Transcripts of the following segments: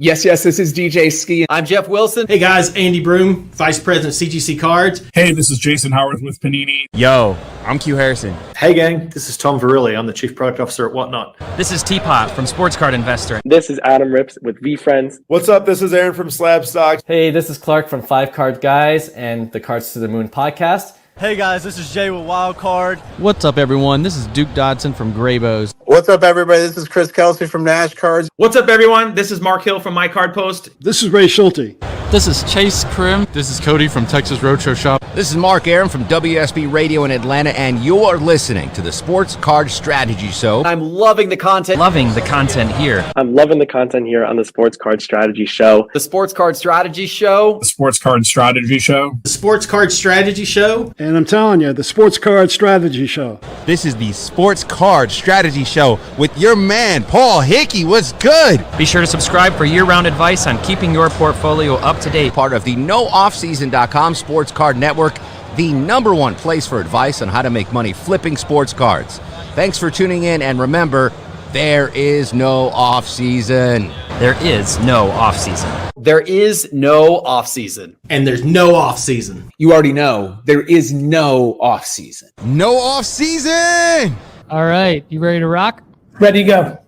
Yes, this is DJ Ski. I'm Jeff Wilson. Hey guys, Andy Broom, Vice President CGC Cards. Hey, this is Jason Howard with Panini. Yo, I'm Q Harrison. Hey gang, this is Tom Verrilli. I'm the Chief Product Officer at Whatnot. This is Teapot from Sports Card Investor. This is Adam Rips with V-Friends. What's up? This is Aaron from Slab Stocks. Hey, this is Clark from 5 Card Guys and the Cards to the Moon podcast. Hey guys, this is Jay with Wild Card. What's up everyone? This is Duke Dodson from Graybos. What's up everybody? This is Chris Kelsey from Nash Cards. What's up everyone? This is Mark Hill from My Card Post. This is Ray Schulte. This is Chase Krim. This is Cody from Texas Roadshow Shop. This is Mark Aaron from WSB Radio in Atlanta, and you're listening to the Sports Card Strategy Show. I'm loving the content. Loving the content here. I'm loving the content here on the Sports Card Strategy Show. The Sports Card Strategy Show. The Sports Card Strategy Show. The Sports Card Strategy Show. And I'm telling you, the Sports Card Strategy Show. This is the Sports Card Strategy Show with your man, Paul Hickey. What's good? Be sure to subscribe for year-round advice on keeping your portfolio up to date. Part of the NoOffSeason.com Sports Card Network, the #1 place for advice on how to make money flipping sports cards. Thanks for tuning in, and remember, there is no off-season. There is no off-season. There is no off-season. And there's no off-season. You already know, there is no off-season. No off-season! All right, you ready to rock? Ready to go.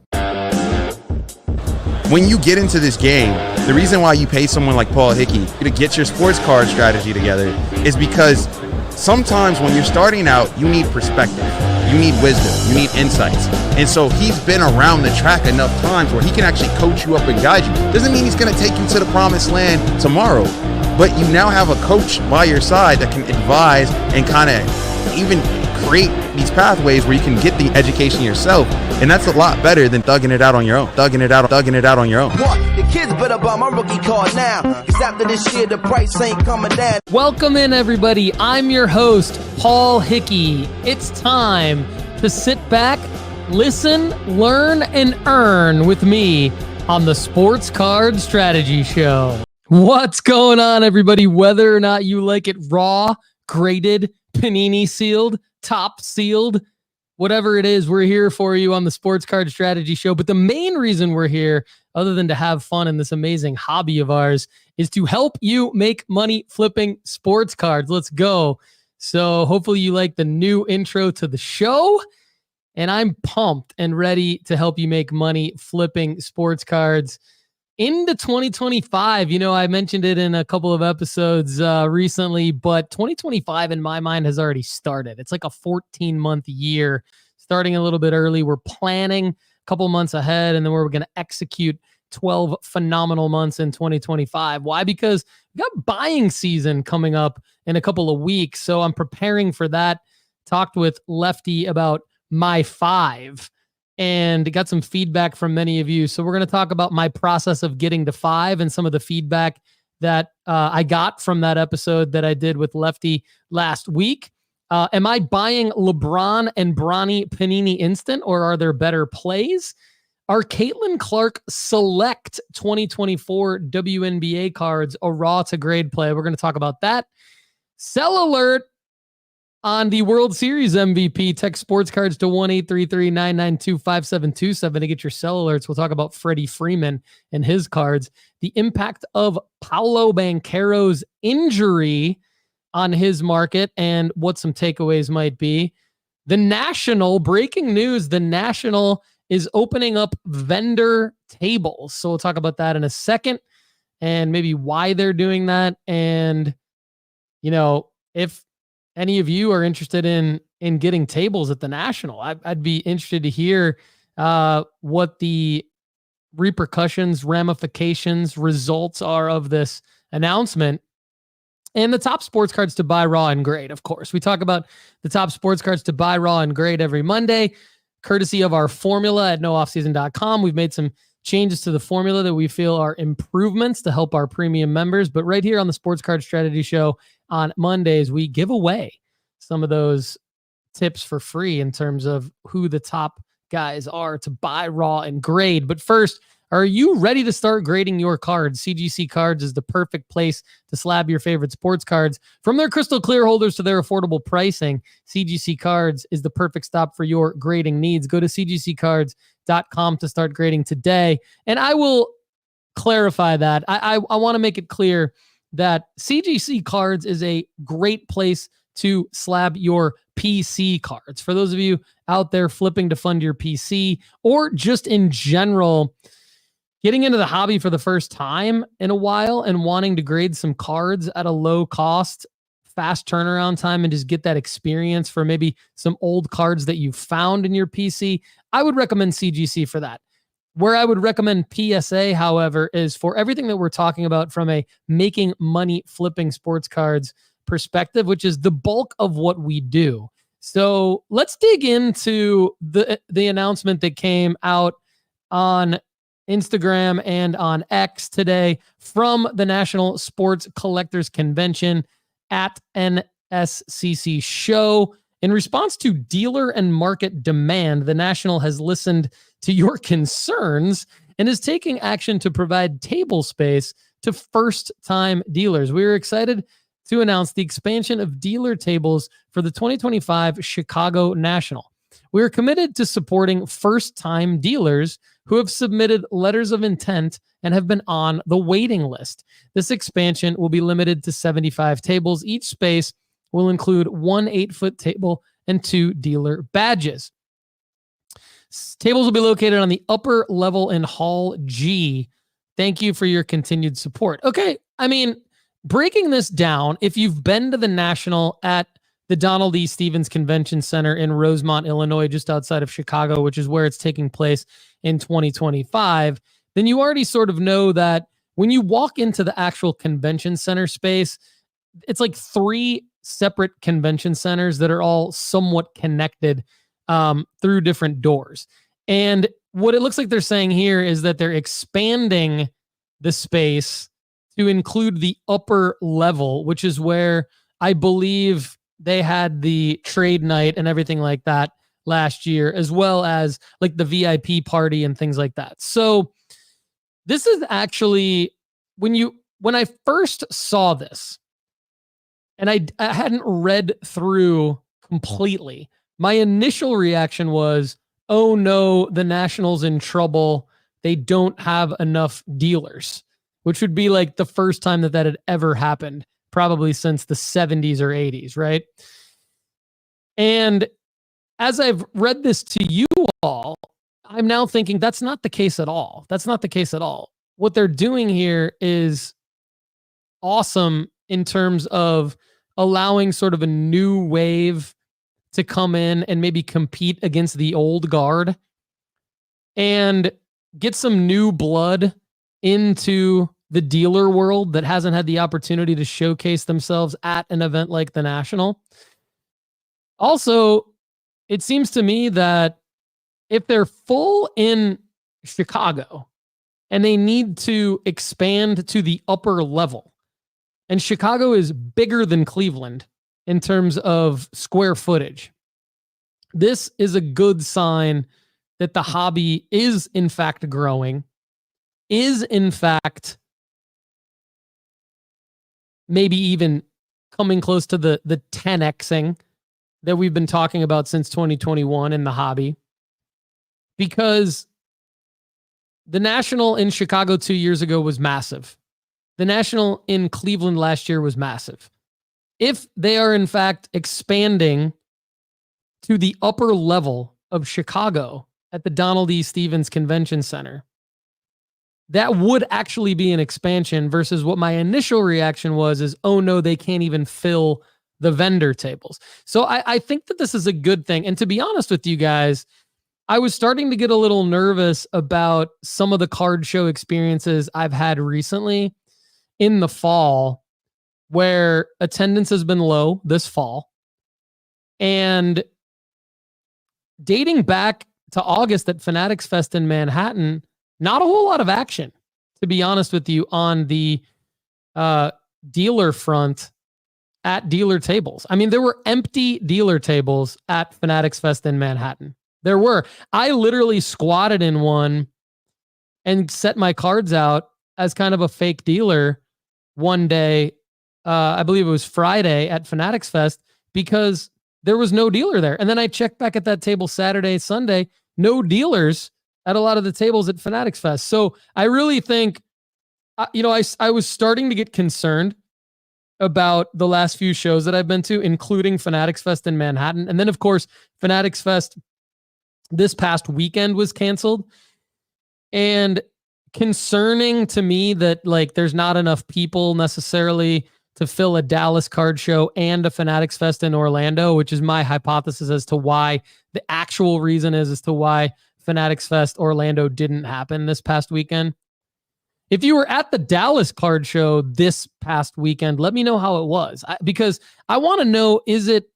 When you get into this game, the reason why you pay someone like Paul Hickey to get your sports card strategy together is because sometimes when you're starting out, you need perspective, you need wisdom, you need insights. And so he's been around the track enough times where he can actually coach you up and guide you. Doesn't mean he's going to take you to the promised land tomorrow, but you now have a coach by your side that can advise and kind of even create these pathways where you can get the education yourself, and that's a lot better than thugging it out on your own. What? The kids better buy my rookie card now, because after this year the price ain't coming down. Welcome in everybody. I'm your host, Paul Hickey. It's time to sit back, listen, learn, and earn with me on the Sports Card Strategy Show. What's going on, everybody? Whether or not you like it raw, graded, Panini sealed, top sealed, whatever it is, we're here for you on the Sports Card Strategy Show. But the main reason we're here, other than to have fun in this amazing hobby of ours, is to help you make money flipping sports cards. Let's go. So hopefully you like the new intro to the show, and I'm pumped and ready to help you make money flipping sports cards into 2025. You know, I mentioned it in a couple of episodes recently, but 2025 in my mind has already started. It's like a 14-month year, starting a little bit early. We're planning a couple months ahead, and then we're going to execute 12 phenomenal months in 2025. Why? Because we got buying season coming up in a couple of weeks, so I'm preparing for that. Talked with Lefty about my 5 and got some feedback from many of you. So we're going to talk about my process of getting to 5 and some of the feedback that I got from that episode that I did with Lefty last week. Am I buying LeBron and Bronny Panini Instant, or are there better plays? Are Caitlin Clark Select 2024 WNBA cards a raw to grade play? We're going to talk about that. Sell alert on the World Series MVP. Text sports cards to 1-833-992-5727 to get your sell alerts. We'll talk about Freddie Freeman and his cards. The impact of Paulo Banchero's injury on his market and what some takeaways might be. The National, breaking news, the National is opening up vendor tables. So we'll talk about that in a second and maybe why they're doing that. And, you know, if any of you are interested in getting tables at the National, I'd be interested to hear what the repercussions, ramifications, results are of this announcement. And the top sports cards to buy raw and grade, of course. We talk about the top sports cards to buy raw and grade every Monday, courtesy of our formula at nooffseason.com. We've made some changes to the formula that we feel are improvements to help our premium members. But right here on the Sports Card Strategy Show on Mondays, we give away some of those tips for free in terms of who the top guys are to buy raw and grade. But first, are you ready to start grading your cards? CGC Cards is the perfect place to slab your favorite sports cards. From their crystal clear holders to their affordable pricing, CGC Cards is the perfect stop for your grading needs. Go to cgccards.com to start grading today. And I will clarify that. I want to make it clear that CGC Cards is a great place to slab your PC cards. For those of you out there flipping to fund your PC, or just in general, getting into the hobby for the first time in a while and wanting to grade some cards at a low cost, fast turnaround time, and just get that experience for maybe some old cards that you found in your PC, I would recommend CGC for that. Where I would recommend PSA, however, is for everything that we're talking about from a making money flipping sports cards perspective, which is the bulk of what we do. So let's dig into the announcement that came out on Instagram and on X today from the National Sports Collectors Convention at NSCC Show. In response to dealer and market demand, the National has listened to your concerns and is taking action to provide table space to first-time dealers. We are excited to announce the expansion of dealer tables for the 2025 Chicago National. We are committed to supporting first-time dealers who have submitted letters of intent and have been on the waiting list. This expansion will be limited to 75 tables. Each space will include one 8-foot table and 2 dealer badges. Tables will be located on the upper level in Hall G. Thank you for your continued support. Okay, I mean, breaking this down, if you've been to the National at the Donald E. Stevens Convention Center in Rosemont, Illinois, just outside of Chicago, which is where it's taking place in 2025, then you already sort of know that when you walk into the actual convention center space, it's like 3 separate convention centers that are all somewhat connected through different doors. And what it looks like they're saying here is that they're expanding the space to include the upper level, which is where I believe they had the trade night and everything like that last year, as well as like the VIP party and things like that. So this is actually, when I first saw this, and I hadn't read through completely, my initial reaction was, oh no, the National's in trouble. They don't have enough dealers, which would be like the first time that had ever happened, probably since the 70s or 80s, right? And as I've read this to you all, I'm now thinking that's not the case at all. That's not the case at all. What they're doing here is awesome in terms of allowing sort of a new wave to come in and maybe compete against the old guard and get some new blood into the dealer world that hasn't had the opportunity to showcase themselves at an event like the National. Also, it seems to me that if they're full in Chicago and they need to expand to the upper level, and Chicago is bigger than Cleveland in terms of square footage, this is a good sign that the hobby is in fact growing, is in fact maybe even coming close to the 10xing that we've been talking about since 2021 in the hobby. Because the National in Chicago 2 years ago was massive. The National in Cleveland last year was massive. If they are in fact expanding to the upper level of Chicago at the Donald E. Stevens Convention Center, that would actually be an expansion versus what my initial reaction was is, oh no, they can't even fill the vendor tables. So I think that this is a good thing. And to be honest with you guys, I was starting to get a little nervous about some of the card show experiences I've had recently in the fall where attendance has been low this fall. And dating back to August at Fanatics Fest in Manhattan, not a whole lot of action, to be honest with you, on the dealer front at dealer tables. I mean, there were empty dealer tables at Fanatics Fest in Manhattan. There were. I literally squatted in one and set my cards out as kind of a fake dealer one day. I believe it was Friday at Fanatics Fest because there was no dealer there. And then I checked back at that table Saturday, Sunday, no dealers at a lot of the tables at Fanatics Fest. So I really think I was starting to get concerned about the last few shows that I've been to, including Fanatics Fest in Manhattan. And then, of course, Fanatics Fest this past weekend was canceled. And concerning to me that like there's not enough people necessarily to fill a Dallas card show and a Fanatics Fest in Orlando, which is my hypothesis as to why the actual reason is as to why Fanatics Fest Orlando didn't happen this past weekend. If you were at the Dallas card show this past weekend, let me know how it was, because I want to know, is it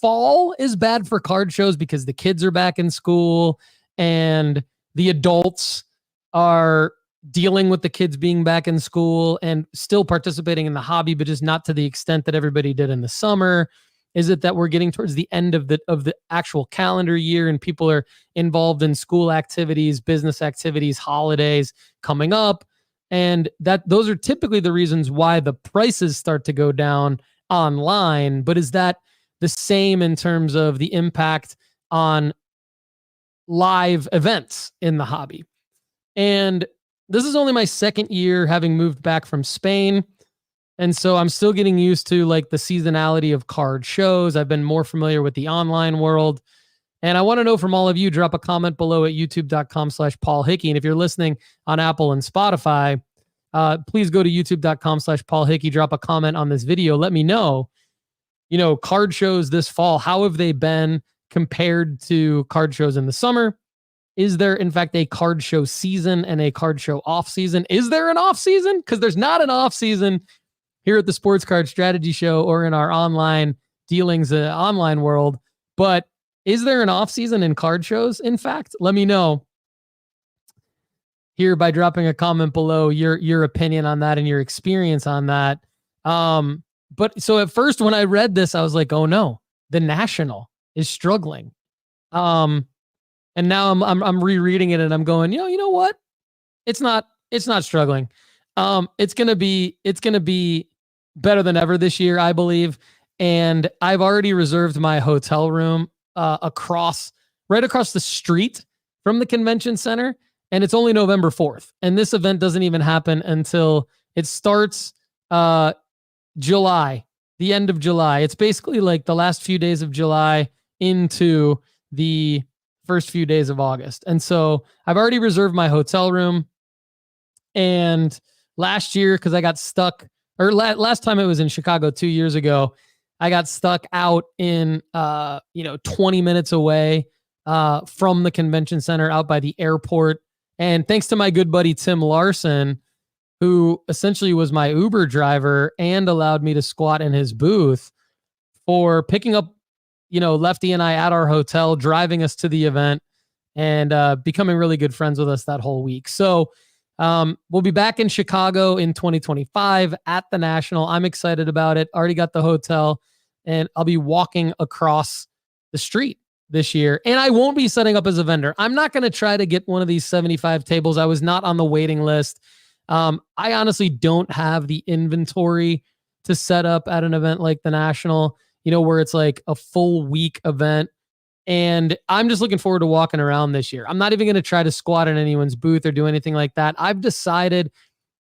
fall is bad for card shows because the kids are back in school and the adults are dealing with the kids being back in school and still participating in the hobby, but just not to the extent that everybody did in the summer? Is it that we're getting towards the end of the actual calendar year and people are involved in school activities, business activities, holidays coming up? And those are typically the reasons why the prices start to go down online. But is that the same in terms of the impact on live events in the hobby? And this is only my second year having moved back from Spain. And so I'm still getting used to like the seasonality of card shows. I've been more familiar with the online world. And I want to know from all of you, drop a comment below at youtube.com/Paul Hickey. And if you're listening on Apple and Spotify, please go to youtube.com/Paul Hickey, drop a comment on this video. Let me know, card shows this fall, how have they been compared to card shows in the summer? Is there, in fact, a card show season and a card show off season? Is there an off season? Because there's not an off season here at the Sports Card Strategy Show or in our online dealings, online world. But is there an off season in card shows? In fact, let me know here by dropping a comment below your opinion on that and your experience on that. But so at first when I read this, I was like, oh no, the National is struggling. And now I'm rereading it and I'm going, you know what? It's not struggling. It's going to be better than ever this year, I believe. And I've already reserved my hotel room right across the street from the convention center. And it's only November 4th. And this event doesn't even happen until it starts July, the end of July. It's basically like the last few days of July into the first few days of August. And so I've already reserved my hotel room. And last year, because I got stuck, or last time it was in Chicago 2 years ago, I got stuck out in 20 minutes away from the convention center out by the airport. And thanks to my good buddy Tim Larson, who essentially was my Uber driver and allowed me to squat in his booth for picking up, Lefty and I at our hotel, driving us to the event, and becoming really good friends with us that whole week. So we'll be back in Chicago in 2025 at the National. I'm excited about it. Already got the hotel, and I'll be walking across the street this year. And I won't be setting up as a vendor. I'm not going to try to get one of these 75 tables. I was not on the waiting list. I honestly don't have the inventory to set up at an event like the National, where it's like a full week event. And I'm just looking forward to walking around this year. I'm not even going to try to squat in anyone's booth or do anything like that. I've decided,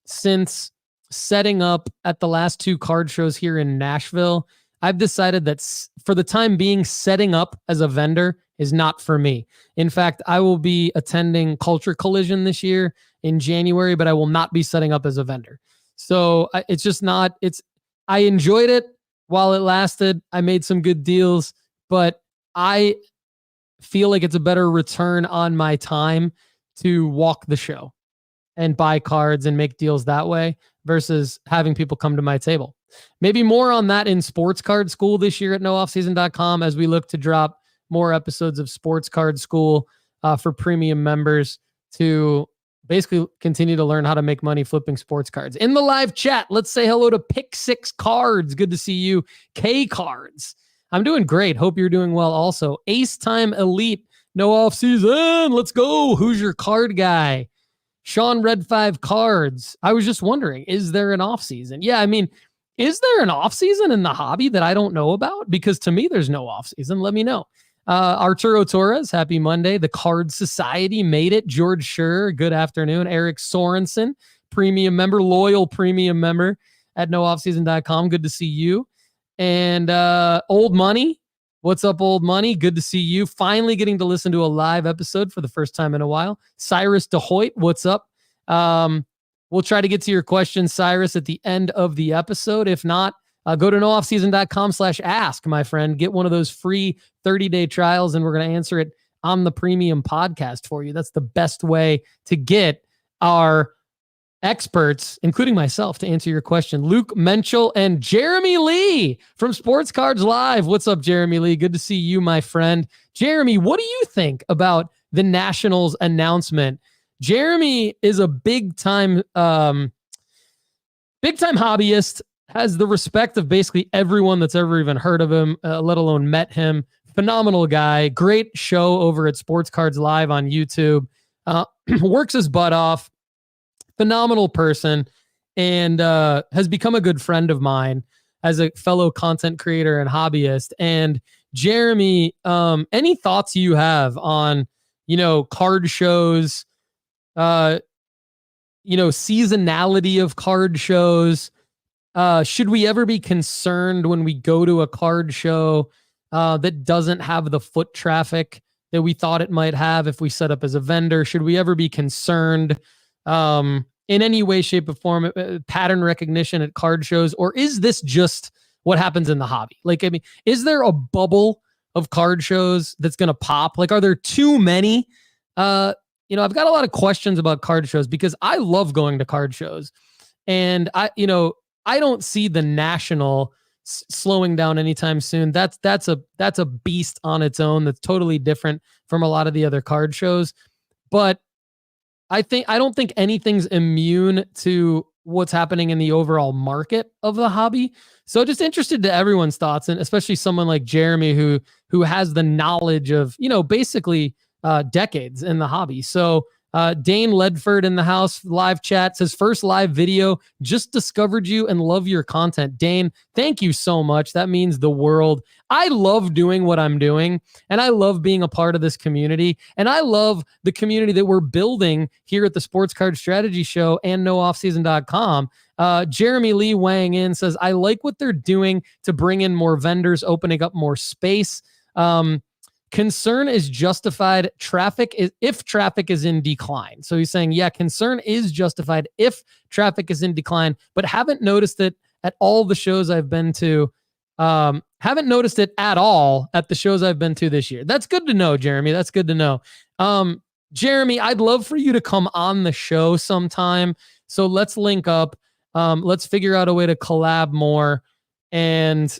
since setting up at the last two card shows here in Nashville, I've decided that for the time being, setting up as a vendor is not for me. In fact, I will be attending Culture Collision this year in January, but I will not be setting up as a vendor. So it's just not, I enjoyed it while it lasted. I made some good deals, but I feel like it's a better return on my time to walk the show and buy cards and make deals that way versus having people come to my table. Maybe more on that in Sports Card School this year at nooffseason.com as we look to drop more episodes of Sports Card School for premium members to basically continue to learn how to make money flipping sports cards. In the live chat, let's say hello to Pick Six Cards. Good to see you. K Cards. I'm doing great. Hope you're doing well also. Ace Time Elite. No off season. Let's go. Who's your card guy? Sean Red 5 Cards. I was just wondering, is there an off season? Yeah, I mean, is there an off season in the hobby that I don't know about? Because to me, there's no off season. Let me know. Arturo Torres, happy Monday. The Card Society made it. George Schur, good afternoon. Eric Sorensen, premium member, loyal premium member at nooffseason.com. Good to see you. And Old Money. What's up, Old Money? Good to see you. Finally getting to listen to a live episode for the first time in a while. Cyrus DeHoyt, what's up? We'll try to get to your questions, Cyrus, at the end of the episode. If not, go to nooffseason.com/ask, my friend. Get one of those free 30-day trials, and we're going to answer it on the premium podcast for you. That's the best way to get our experts, including myself, to answer your question. Luke Menchel and Jeremy Lee from Sports Cards Live. What's up, Jeremy Lee? Good to see you, my friend. Jeremy, what do you think about the Nationals announcement? Jeremy is a big-time hobbyist, has the respect of basically everyone that's ever even heard of him, let alone met him. Phenomenal guy. Great show over at Sports Cards Live on YouTube. Works his butt off. Phenomenal person, and has become a good friend of mine as a fellow content creator and hobbyist. And Jeremy, any thoughts you have on, card shows, seasonality of card shows? Should we ever be concerned when we go to a card show that doesn't have the foot traffic that we thought it might have if we set up as a vendor? Should we ever be concerned in any way, shape, or form, pattern recognition at card shows? Or is this just what happens in the hobby? Is there a bubble of card shows that's going to pop? Are there too many? I've got a lot of questions about card shows because I love going to card shows, and I don't see the National slowing down anytime soon. That's a beast on its own. That's totally different from a lot of the other card shows, but I don't think anything's immune to what's happening in the overall market of the hobby. So just interested to everyone's thoughts, and especially someone like Jeremy who has the knowledge of, basically decades in the hobby. So Dane Ledford in the house, live chat, says first live video, just discovered you and love your content. Dane, thank you so much. That means the world. I love doing what I'm doing, and I love being a part of this community, and I love the community that we're building here at the Sports Card Strategy Show and nooffseason.com. Jeremy Lee weighing in says, I like what they're doing to bring in more vendors, opening up more space. Concern is justified if traffic is in decline. So he's saying, yeah, concern is justified if traffic is in decline, but haven't noticed it at all the shows I've been to. Haven't noticed it at all at the shows I've been to this year. That's good to know, Jeremy. That's good to know. Jeremy, I'd love for you to come on the show sometime. So let's link up. Let's figure out a way to collab more. And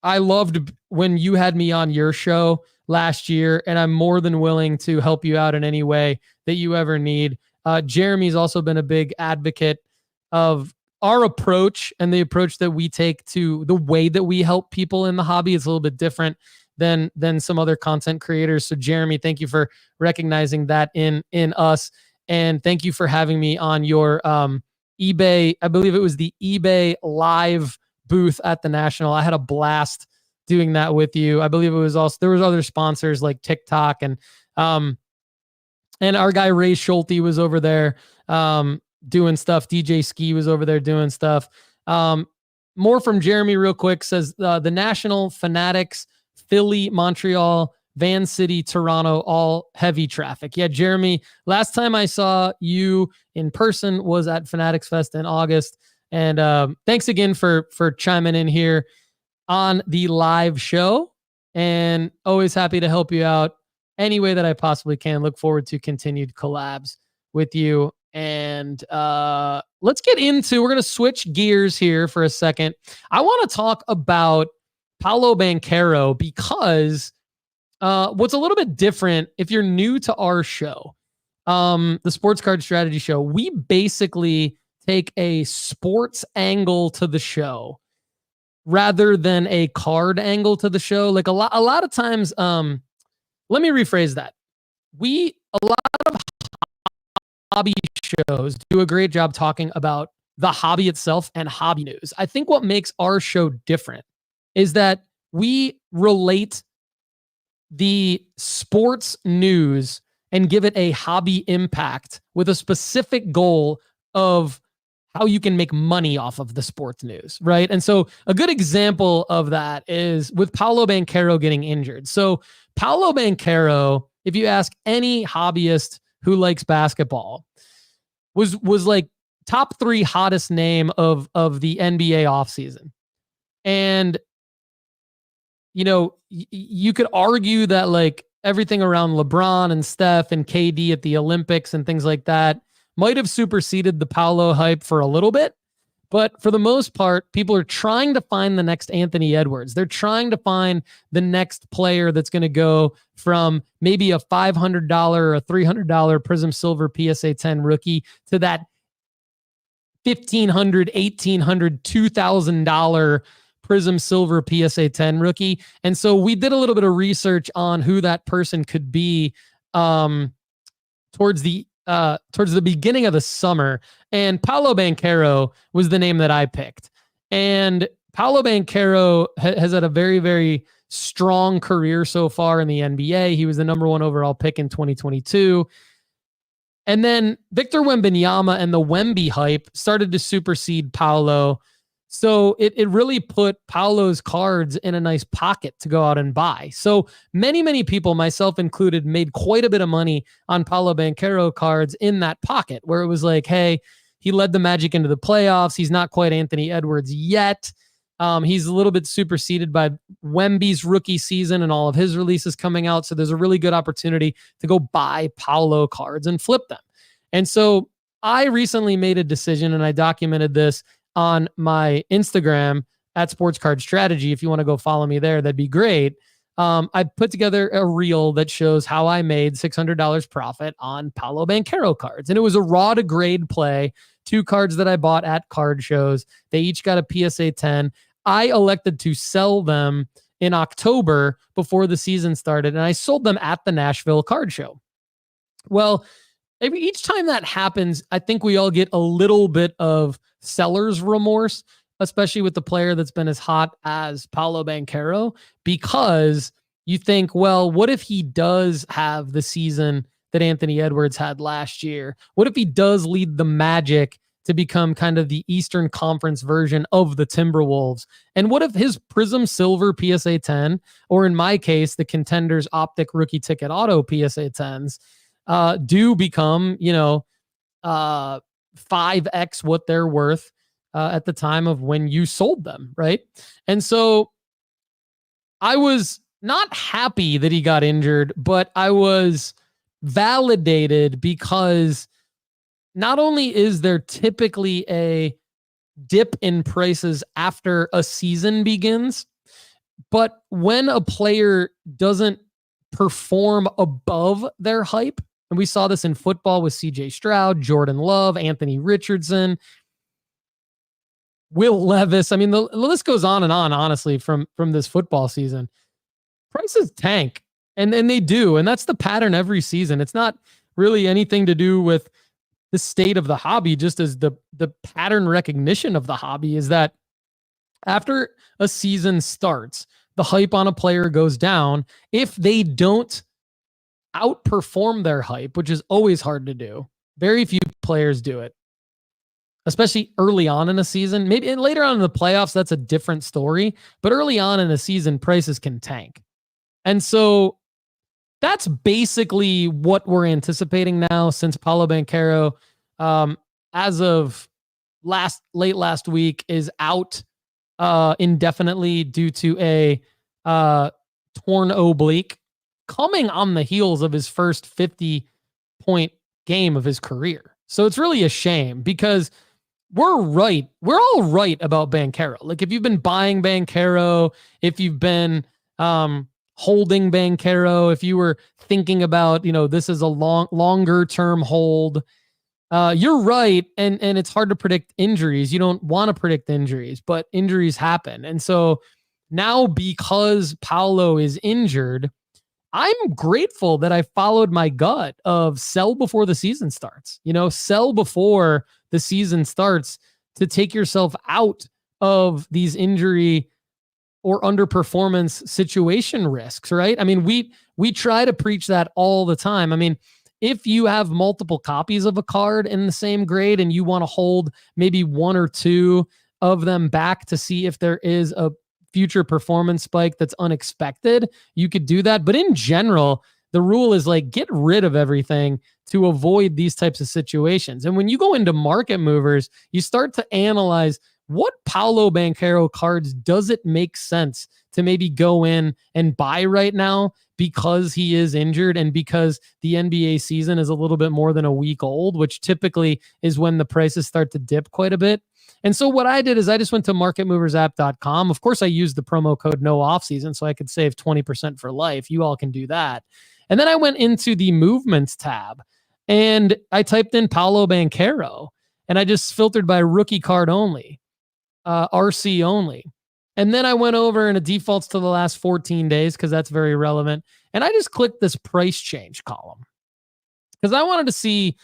I loved when you had me on your show last year, and I'm more than willing to help you out in any way that you ever need. Jeremy's also been a big advocate of our approach and the approach that we take to the way that we help people in the hobby. Is a little bit different than some other content creators. So Jeremy, thank you for recognizing that in us. And thank you for having me on your eBay. I believe it was the eBay live booth at the National. I had a blast doing that with you. I believe it was also, there was other sponsors like TikTok and our guy Ray Schulte was over there doing stuff. DJ Ski was over there doing stuff. More from Jeremy real quick says the National, Fanatics, Philly, Montreal, Van City, Toronto, all heavy traffic. Yeah, Jeremy, last time I saw you in person was at Fanatics Fest in August. And thanks again for chiming in here on the live show, and always happy to help you out any way that I possibly can. Look forward to continued collabs with you. And let's get into, we're going to switch gears here for a second. I want to talk about Paulo Banchero because what's a little bit different, if you're new to our show, the Sports Card Strategy Show, we basically take a sports angle to the show rather than a card angle to the show. Like a lot of times, let me rephrase that. A lot of hobby shows do a great job talking about the hobby itself and hobby news. I think what makes our show different is that we relate the sports news and give it a hobby impact with a specific goal of how you can make money off of the sports news, right? And so a good example of that is with Paulo Banchero getting injured. So Paulo Banchero, if you ask any hobbyist who likes basketball, was like top 3 hottest name of the NBA offseason. And, you know, you could argue that like everything around LeBron and Steph and KD at the Olympics and things like that might have superseded the Paolo hype for a little bit. But for the most part, people are trying to find the next Anthony Edwards. They're trying to find the next player that's going to go from maybe a $500 or a $300 Prism Silver PSA 10 rookie to that $1,500, $1,800, $2,000 Prism Silver PSA 10 rookie. And so we did a little bit of research on who that person could be towards the beginning of the summer, and Paulo Banchero was the name that I picked. And Paulo Banchero has had a very, very strong career so far in the NBA. He was the number 1 overall pick in 2022. And then Victor Wembanyama and the Wemby hype started to supersede Paulo. So it really put Paulo's cards in a nice pocket to go out and buy. So many people, myself included, made quite a bit of money on Paulo Banchero cards in that pocket, where it was like, hey, he led the Magic into the playoffs. He's not quite Anthony Edwards yet. He's a little bit superseded by Wemby's rookie season and all of his releases coming out. So there's a really good opportunity to go buy Paulo cards and flip them. And so I recently made a decision, and I documented this on my Instagram at Sports Card Strategy. If you want to go follow me there, that'd be great. I put together a reel that shows how I made $600 profit on Paulo Banchero cards. And it was a raw to grade play, 2 cards that I bought at card shows. They each got a PSA 10. I elected to sell them in October before the season started, and I sold them at the Nashville card show. Well, each time that happens, I think we all get a little bit of seller's remorse, especially with the player that's been as hot as Paulo Banchero, because you think, well, what if he does have the season that Anthony Edwards had last year? What if he does lead the Magic to become kind of the Eastern Conference version of the Timberwolves? And what if his Prism Silver PSA 10, or in my case, the Contenders Optic Rookie Ticket Auto PSA 10s, do become, 5x what they're worth at the time of when you sold them, right? And so I was not happy that he got injured, but I was validated, because not only is there typically a dip in prices after a season begins, but when a player doesn't perform above their hype, and we saw this in football with CJ Stroud, Jordan Love, Anthony Richardson, Will Levis. I mean, the list goes on and on, honestly, from this football season. Prices tank, and they do. And that's the pattern every season. It's not really anything to do with the state of the hobby, just as the pattern recognition of the hobby is that after a season starts, the hype on a player goes down. If they don't outperform their hype, which is always hard to do, very few players do it, especially early on in a season. Maybe and later on in the playoffs, that's a different story. But early on in a season, prices can tank. And so that's basically what we're anticipating now, since Paulo Banchero, as of late last week, is out indefinitely due to a torn oblique, coming on the heels of his first 50-point game of his career. So it's really a shame, because we're right. We're all right about Banchero. Like, if you've been buying Banchero, if you've been holding Banchero, if you were thinking about, this is a longer term hold, you're right. And it's hard to predict injuries. You don't want to predict injuries, but injuries happen. And so now, because Paulo is injured, I'm grateful that I followed my gut of sell before the season starts. Sell before the season starts to take yourself out of these injury or underperformance situation risks, right? I mean, we try to preach that all the time. I mean, if you have multiple copies of a card in the same grade and you want to hold maybe one or two of them back to see if there is a future performance spike that's unexpected, you could do that. But in general, the rule is like, get rid of everything to avoid these types of situations. And when you go into market movers, you start to analyze what Paulo Banchero cards does it make sense to maybe go in and buy right now because he is injured and because the NBA season is a little bit more than a week old, which typically is when the prices start to dip quite a bit. And so what I did is I just went to marketmoversapp.com. Of course, I used the promo code no offseason so I could save 20% for life. You all can do that. And then I went into the movements tab and I typed in Paulo Banchero and I just filtered by rookie card only, RC only. And then I went over and it defaults to the last 14 days because that's very relevant. And I just clicked this price change column because I wanted to see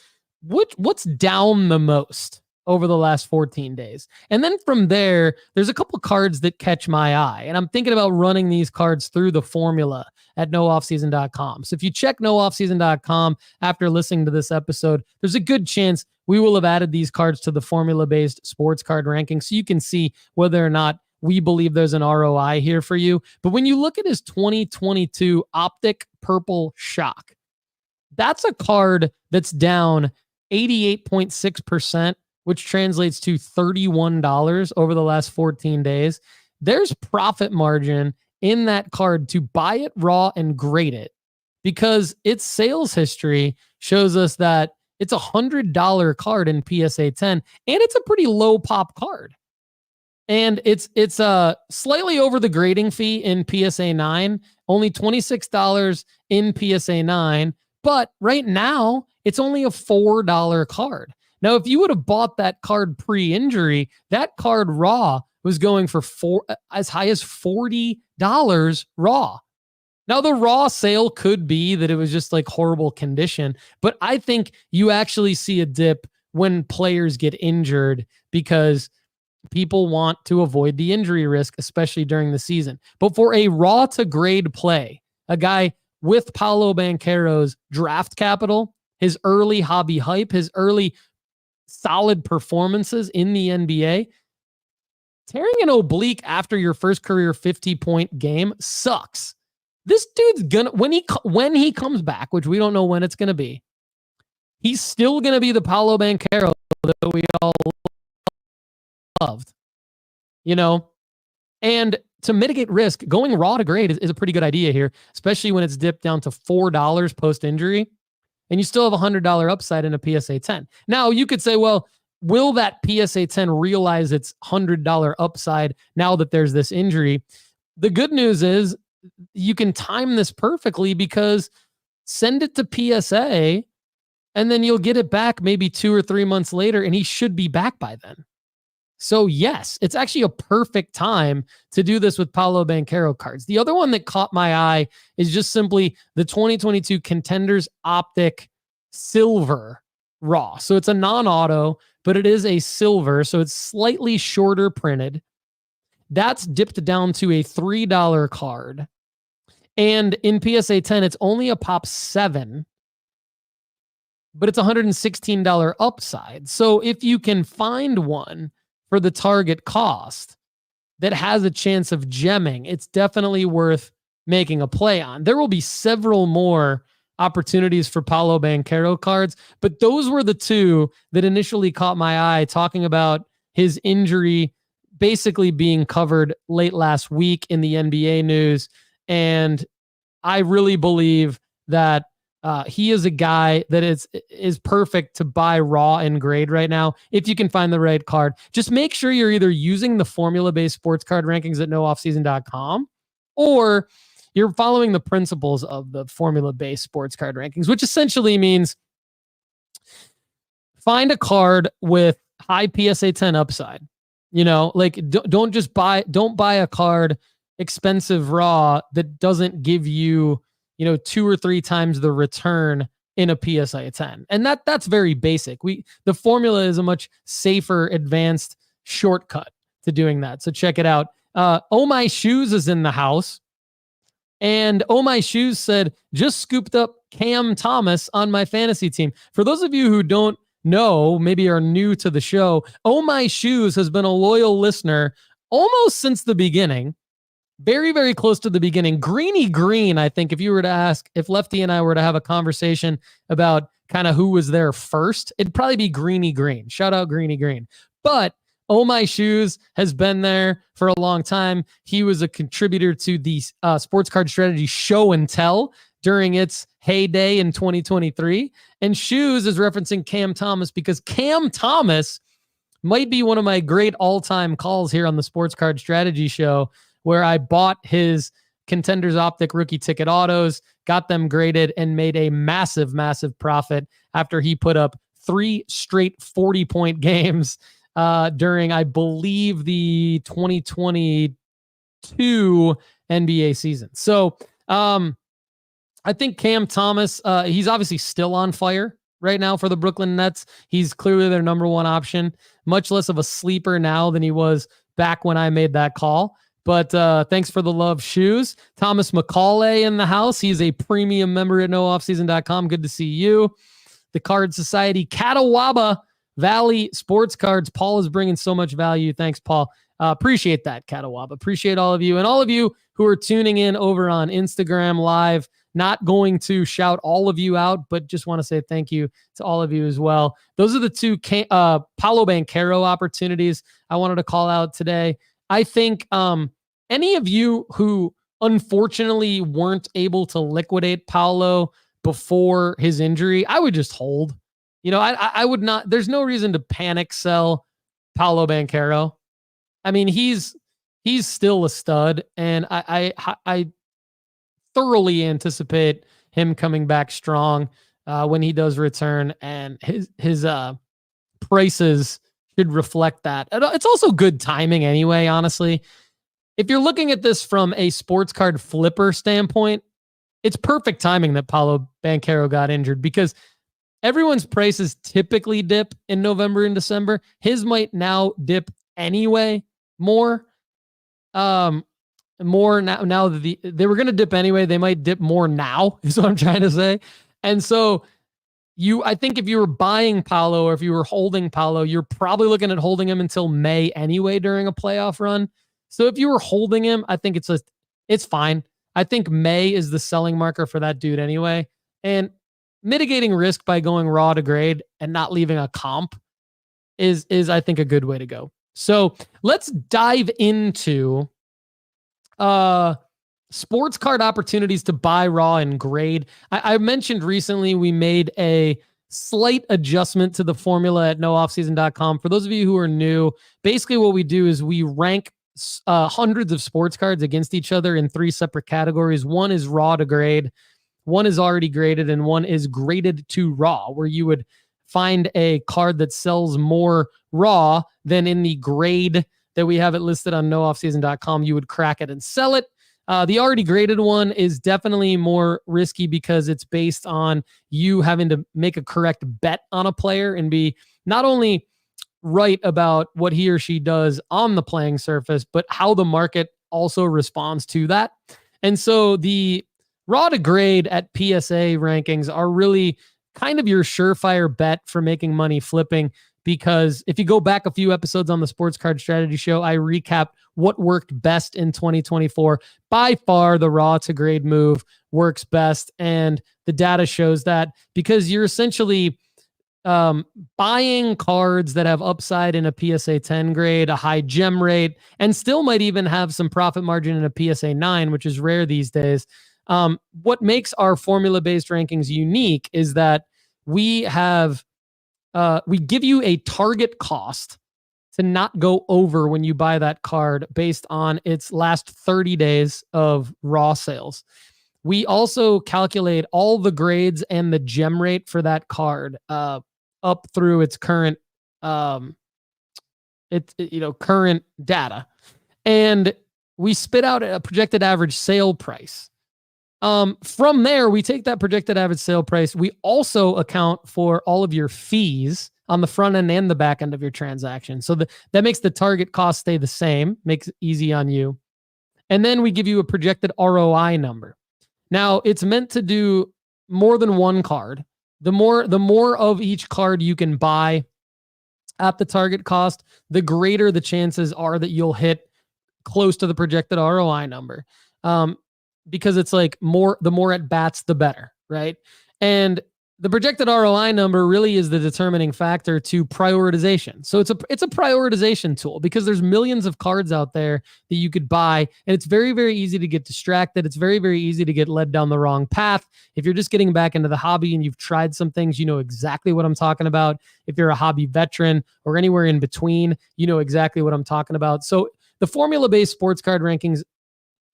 what's down the most over the last 14 days. And then from there, there's a couple cards that catch my eye. And I'm thinking about running these cards through the formula at nooffseason.com. So if you check nooffseason.com after listening to this episode, there's a good chance we will have added these cards to the formula-based sports card ranking so you can see whether or not we believe there's an ROI here for you. But when you look at his 2022 Optic Purple Shock, that's a card that's down 88.6%, which translates to $31 over the last 14 days. There's profit margin in that card to buy it raw and grade it because its sales history shows us that it's a $100 card in PSA 10 and it's a pretty low pop card. And it's slightly over the grading fee in PSA 9, only $26 in PSA 9, but right now it's only a $4 card. Now, if you would have bought that card pre-injury, that card raw was going for as high as $40 raw. Now, the raw sale could be that it was just like horrible condition, but I think you actually see a dip when players get injured because people want to avoid the injury risk, especially during the season. But for a raw to grade play, a guy with Paulo Banchero's draft capital, his early hobby hype, his early solid performances in the NBA, tearing an oblique after your first career 50-point game sucks. This dude's gonna, when he comes back, which we don't know when it's gonna be, he's still gonna be the Paulo Banchero that we all loved, you know? And to mitigate risk, going raw to grade is a pretty good idea here, especially when it's dipped down to $4 post-injury. And you still have $100 upside in a PSA 10. Now, you could say, well, will that PSA 10 realize its $100 upside now that there's this injury? The good news is you can time this perfectly because send it to PSA and then you'll get it back maybe 2 or 3 months later and he should be back by then. So yes, it's actually a perfect time to do this with Paulo Banchero cards. The other one that caught my eye is just simply the 2022 Contenders Optic Silver Raw. So it's a non-auto, but it is a silver, so it's slightly shorter printed. That's dipped down to a $3 card. And in PSA 10, it's only a pop 7, but it's $116 upside. So if you can find one for the target cost that has a chance of gemming, it's definitely worth making a play on. There will be several more opportunities for Paulo Banchero cards, but those were the two that initially caught my eye, talking about his injury basically being covered late last week in the NBA news. And I really believe that he is a guy that is perfect to buy raw and grade right now. If you can find the right card, just make sure you're either using the formula-based sports card rankings at nooffseason.com or you're following the principles of the formula-based sports card rankings, which essentially means find a card with high PSA 10 upside. You know, like don't buy a card expensive raw that doesn't give you, 2 or 3 times the return in a PSA 10. And that's very basic. The formula is a much safer, advanced shortcut to doing that. So check it out. Oh My Shoes is in the house. And Oh My Shoes said, just scooped up Cam Thomas on my fantasy team. For those of you who don't know, maybe are new to the show, Oh My Shoes has been a loyal listener almost since the beginning. Very, very close to the beginning. Greeny Green, I think, if you were to ask, if Lefty and I were to have a conversation about kind of who was there first, it'd probably be Greeny Green. Shout out Greeny Green. But Oh My Shoes has been there for a long time. He was a contributor to the Sports Card Strategy Show and Tell during its heyday in 2023. And Shoes is referencing Cam Thomas because Cam Thomas might be one of my great all-time calls here on the Sports Card Strategy Show, where I bought his Contenders Optic rookie ticket autos, got them graded, and made a massive, massive profit after he put up 3 straight 40-point games during, I believe, the 2022 NBA season. So I think Cam Thomas, he's obviously still on fire right now for the Brooklyn Nets. He's clearly their number one option, much less of a sleeper now than he was back when I made that call. But thanks for the love, Shoes. Thomas McCauley in the house. He's a premium member at nooffseason.com. Good to see you. The Card Society, Catawaba Valley Sports Cards. Paul is bringing so much value. Thanks, Paul. Appreciate that, Catawaba. Appreciate all of you. And all of you who are tuning in over on Instagram Live. Not going to shout all of you out, but just want to say thank you to all of you as well. Those are the two Paulo Banchero opportunities I wanted to call out today. I think any of you who unfortunately weren't able to liquidate Paolo before his injury, I would just hold. You know, I would not. There's no reason to panic sell Paulo Banchero. I mean, he's still a stud, and I thoroughly anticipate him coming back strong when he does return, and his prices should reflect that. It's also good timing anyway, honestly. If you're looking at this from a sports card flipper standpoint, it's perfect timing that Paulo Banchero got injured because everyone's prices typically dip in November and December. His might now dip anyway more. More now that they were going to dip anyway, they might dip more now, is what I'm trying to say. And so I think if you were buying Paolo or if you were holding Paolo, you're probably looking at holding him until May anyway during a playoff run. So if you were holding him, I think it's fine. I think May is the selling marker for that dude anyway. And mitigating risk by going raw to grade and not leaving a comp is I think a good way to go. So let's dive into sports card opportunities to buy raw and grade. I mentioned recently we made a slight adjustment to the formula at nooffseason.com. For those of you who are new, basically what we do is we rank hundreds of sports cards against each other in 3 separate categories. One is raw to grade, one is already graded, and one is graded to raw, where you would find a card that sells more raw than in the grade that we have it listed on nooffseason.com. You would crack it and sell it. The already graded one is definitely more risky because it's based on you having to make a correct bet on a player and be not only right about what he or she does on the playing surface, but how the market also responds to that. And so the raw to grade at PSA rankings are really kind of your surefire bet for making money flipping, because if you go back a few episodes on the Sports Card Strategy Show, I recap what worked best in 2024. By far, the raw to grade move works best, and the data shows that because you're essentially buying cards that have upside in a PSA 10 grade, a high gem rate, and still might even have some profit margin in a PSA 9, which is rare these days. What makes our formula-based rankings unique is that we give you a target cost to not go over when you buy that card based on its last 30 days of raw sales. We also calculate all the grades and the gem rate for that card up through its current current data. And we spit out a projected average sale price. From there, we take that projected average sale price. We also account for all of your fees on the front end and the back end of your transaction. So that makes the target cost stay the same, makes it easy on you. And then we give you a projected ROI number. Now, it's meant to do more than one card. The more of each card you can buy at the target cost, the greater the chances are that you'll hit close to the projected ROI number. Because it's like the more at bats, the better, right? And the projected ROI number really is the determining factor to prioritization. So it's a prioritization tool because there's millions of cards out there that you could buy, and it's very, very easy to get distracted. It's very, very easy to get led down the wrong path. If you're just getting back into the hobby and you've tried some things, you know exactly what I'm talking about. If you're a hobby veteran or anywhere in between, you know exactly what I'm talking about. So the formula-based sports card rankings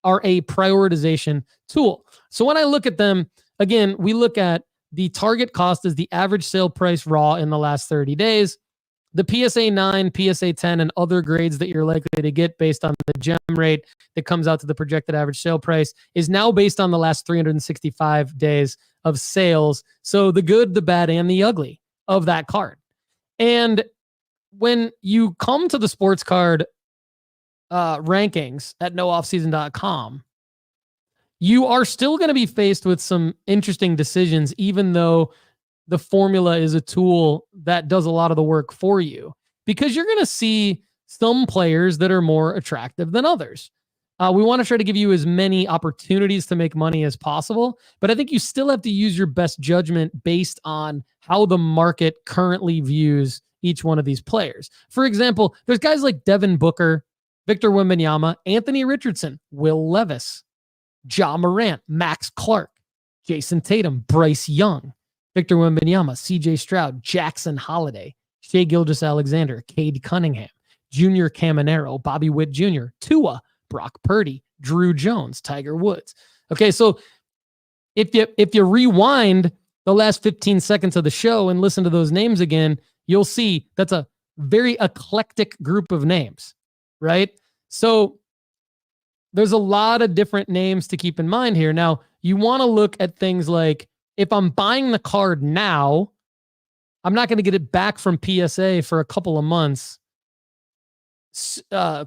are a prioritization tool. So when I look at them, again, we look at the target cost is the average sale price raw in the last 30 days. The PSA 9, PSA 10, and other grades that you're likely to get based on the gem rate that comes out to the projected average sale price is now based on the last 365 days of sales. So the good, the bad, and the ugly of that card. And when you come to the sports card rankings at nooffseason.com, you are still going to be faced with some interesting decisions, even though the formula is a tool that does a lot of the work for you, because you're going to see some players that are more attractive than others. We want to try to give you as many opportunities to make money as possible, but I think you still have to use your best judgment based on how the market currently views each one of these players. For example, there's guys like Devin Booker, Victor Wembanyama, Anthony Richardson, Will Levis, Ja Morant, Max Clark, Jason Tatum, Bryce Young, Victor Wembanyama, CJ Stroud, Jackson Holiday, Shai Gilgeous-Alexander, Cade Cunningham, Junior Caminero, Bobby Witt Jr., Tua, Brock Purdy, Drew Jones, Tiger Woods. Okay, so if you rewind the last 15 seconds of the show and listen to those names again, you'll see that's a very eclectic group of names, right? So there's a lot of different names to keep in mind here. Now, you want to look at things like, if I'm buying the card now, I'm not going to get it back from PSA for a couple of months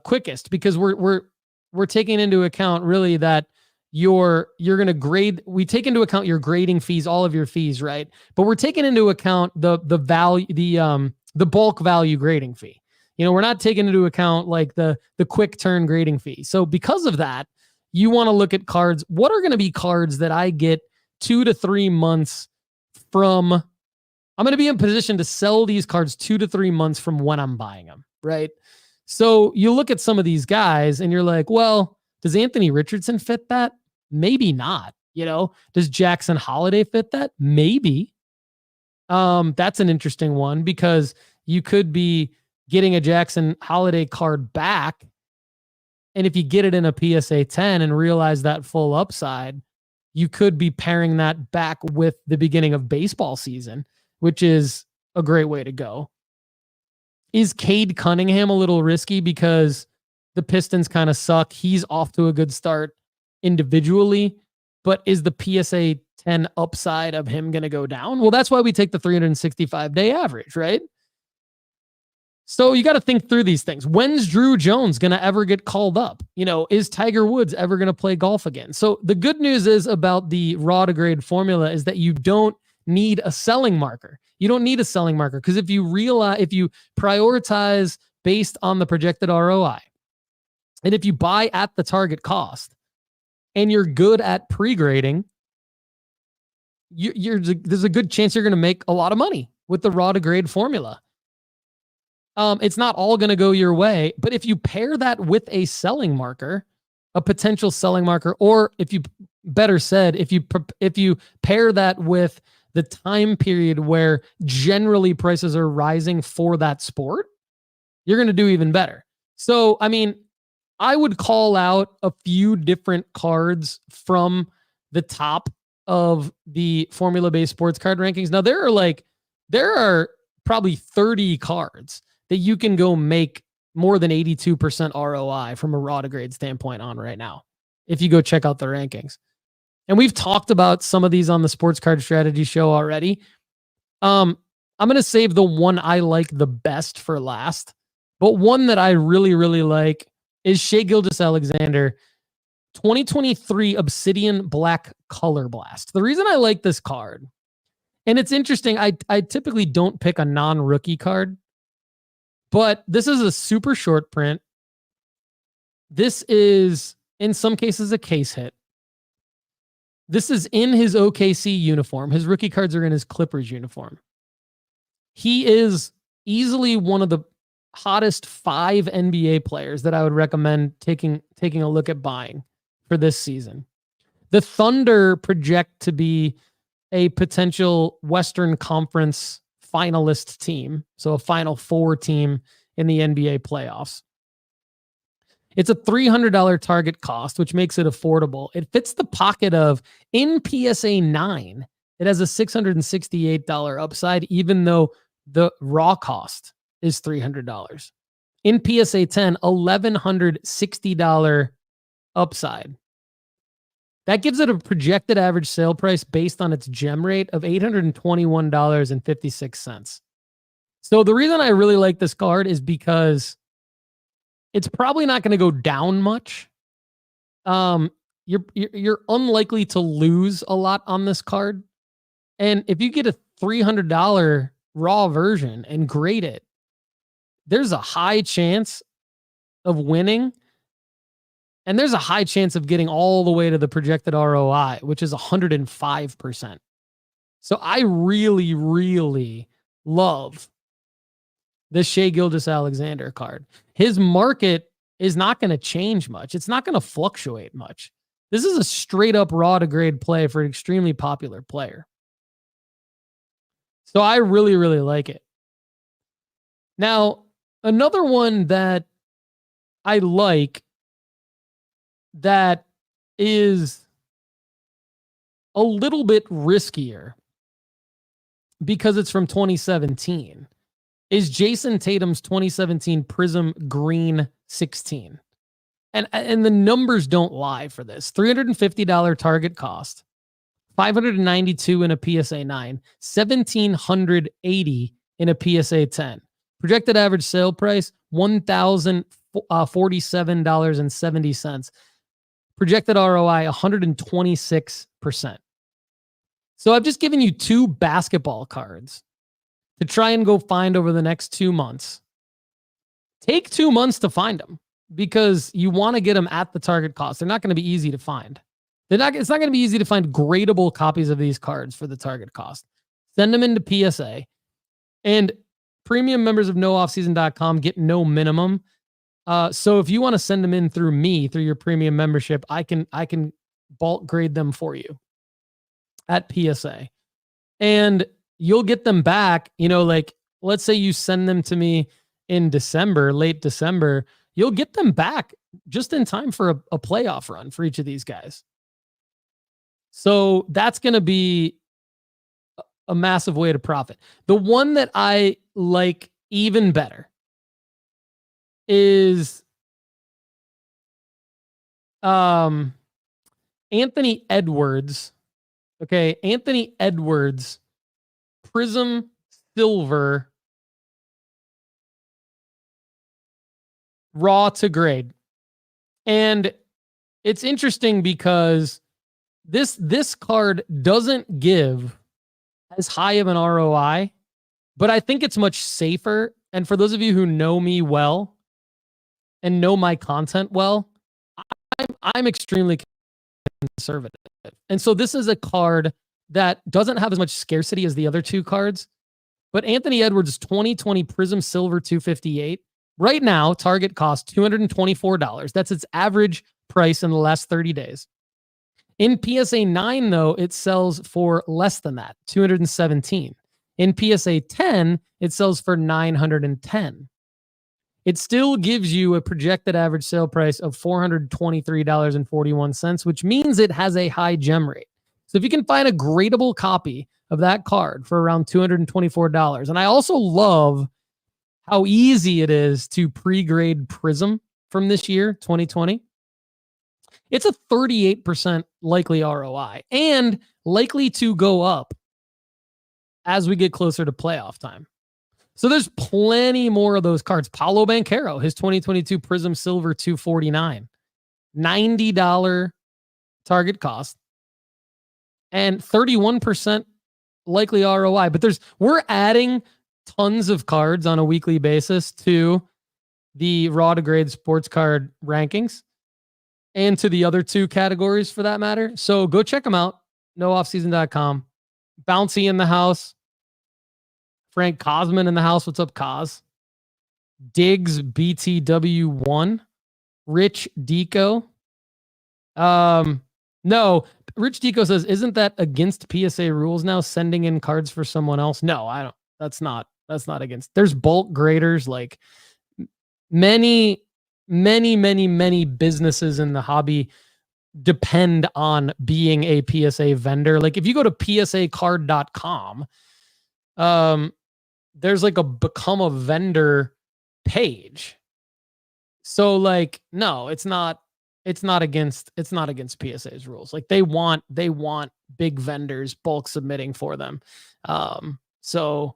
quickest, because we're taking into account really that you're going to grade. We take into account your grading fees, all of your fees, right? But we're taking into account the value, the bulk value grading fee. You know, we're not taking into account like the quick turn grading fee. So because of that, you want to look at cards. What are going to be cards that I get 2 to 3 months from? I'm going to be in position to sell these cards 2 to 3 months from when I'm buying them, right? So you look at some of these guys and you're like, well, does Anthony Richardson fit that? Maybe not. You know, does Jackson Holiday fit that? Maybe. That's an interesting one, because you could be getting a Jackson Holiday card back, and if you get it in a PSA 10 and realize that full upside, you could be pairing that back with the beginning of baseball season, which is a great way to go. Is Cade Cunningham a little risky because the Pistons kind of suck? He's off to a good start individually, but is the PSA 10 upside of him going to go down? Well, that's why we take the 365-day average, right? So you got to think through these things. When's Drew Jones going to ever get called up? You know, is Tiger Woods ever going to play golf again? So the good news is about the raw to grade formula is that you don't need a selling marker. You don't need a selling marker, because if you prioritize based on the projected ROI, and if you buy at the target cost and you're good at pre-grading, there's a good chance you're going to make a lot of money with the raw to grade formula. It's not all going to go your way, but if you pair that with a selling marker, a potential selling marker, or if you pair that with the time period where generally prices are rising for that sport, you're going to do even better. So, I mean, I would call out a few different cards from the top of the formula-based sports card rankings. Now, there are probably 30 cards that you can go make more than 82% ROI from a raw to grade standpoint on right now, if you go check out the rankings. And we've talked about some of these on the Sports Card Strategy Show already. I'm going to save the one I like the best for last, but one that I really, really like is Shai Gilgeous-Alexander, 2023 Obsidian Black Color Blast. The reason I like this card, and it's interesting, I typically don't pick a non-rookie card, but this is a super short print. This is, in some cases, a case hit. This is in his OKC uniform. His rookie cards are in his Clippers uniform. He is easily one of the hottest 5 NBA players that I would recommend taking a look at buying for this season. The Thunder project to be a potential Western Conference finalist team, so a Final Four team in the NBA playoffs. It's a $300 target cost, which makes it affordable. It fits the pocket of, in PSA 9, it has a $668 upside, even though the raw cost is $300. In PSA 10, $1,160 upside. That gives it a projected average sale price based on its gem rate of $821.56. So the reason I really like this card is because it's probably not going to go down much. You're unlikely to lose a lot on this card. And if you get a $300 raw version and grade it, there's a high chance of winning. And there's a high chance of getting all the way to the projected ROI, which is 105%. So I really, really love the Shai Gilgeous-Alexander card. His market is not going to change much. It's not going to fluctuate much. This is a straight up raw to grade play for an extremely popular player. So I really, really like it. Now, another one that I like that is a little bit riskier because it's from 2017 is Jason Tatum's 2017 Prism Green 16. And the numbers don't lie for this. $350 target cost, $592 in a PSA 9, $1,780 in a PSA 10. Projected average sale price, $1,047.70. Projected ROI, 126%. So I've just given you 2 basketball cards to try and go find over the next 2 months. Take 2 months to find them because you want to get them at the target cost. They're not going to be easy to find. It's not going to be easy to find gradable copies of these cards for the target cost. Send them into PSA. And premium members of nooffseason.com get no minimum. So if you want to send them in through me, through your premium membership, I can bulk grade them for you at PSA. And you'll get them back, like let's say you send them to me in December, late December, you'll get them back just in time for a playoff run for each of these guys. So that's going to be a massive way to profit. The one that I like even better is Anthony Edwards. Okay, Anthony Edwards Prism Silver raw to grade. And it's interesting because this card doesn't give as high of an ROI, but I think it's much safer. And for those of you who know me well and know my content well, I'm extremely conservative. And so this is a card that doesn't have as much scarcity as the other 2 cards. But Anthony Edwards 2020 Prism Silver 258. Right now, target cost $224. That's its average price in the last 30 days. In PSA 9, though, it sells for less than that, $217. In PSA 10, it sells for $910. It still gives you a projected average sale price of $423.41, which means it has a high gem rate. So if you can find a gradable copy of that card for around $224, and I also love how easy it is to pre-grade Prism from this year, 2020. It's a 38% likely ROI and likely to go up as we get closer to playoff time. So there's plenty more of those cards. Paulo Banchero, his 2022 Prism Silver 249. $90 target cost, and 31% likely ROI. But we're adding tons of cards on a weekly basis to the raw to grade sports card rankings and to the other two categories for that matter. So go check them out. NoOffSeason.com. Bouncy in the house. Frank Cosman in the house. What's up, Cos? Diggs BTW1. Rich Deco. No, Rich Deco says, isn't that against PSA rules now, sending in cards for someone else? No, I don't. That's not against. There's bulk graders, like many businesses in the hobby depend on being a PSA vendor. Like if you go to psacard.com, there's like a become a vendor page. So like, no, it's not against PSA's rules. Like they want big vendors bulk submitting for them. So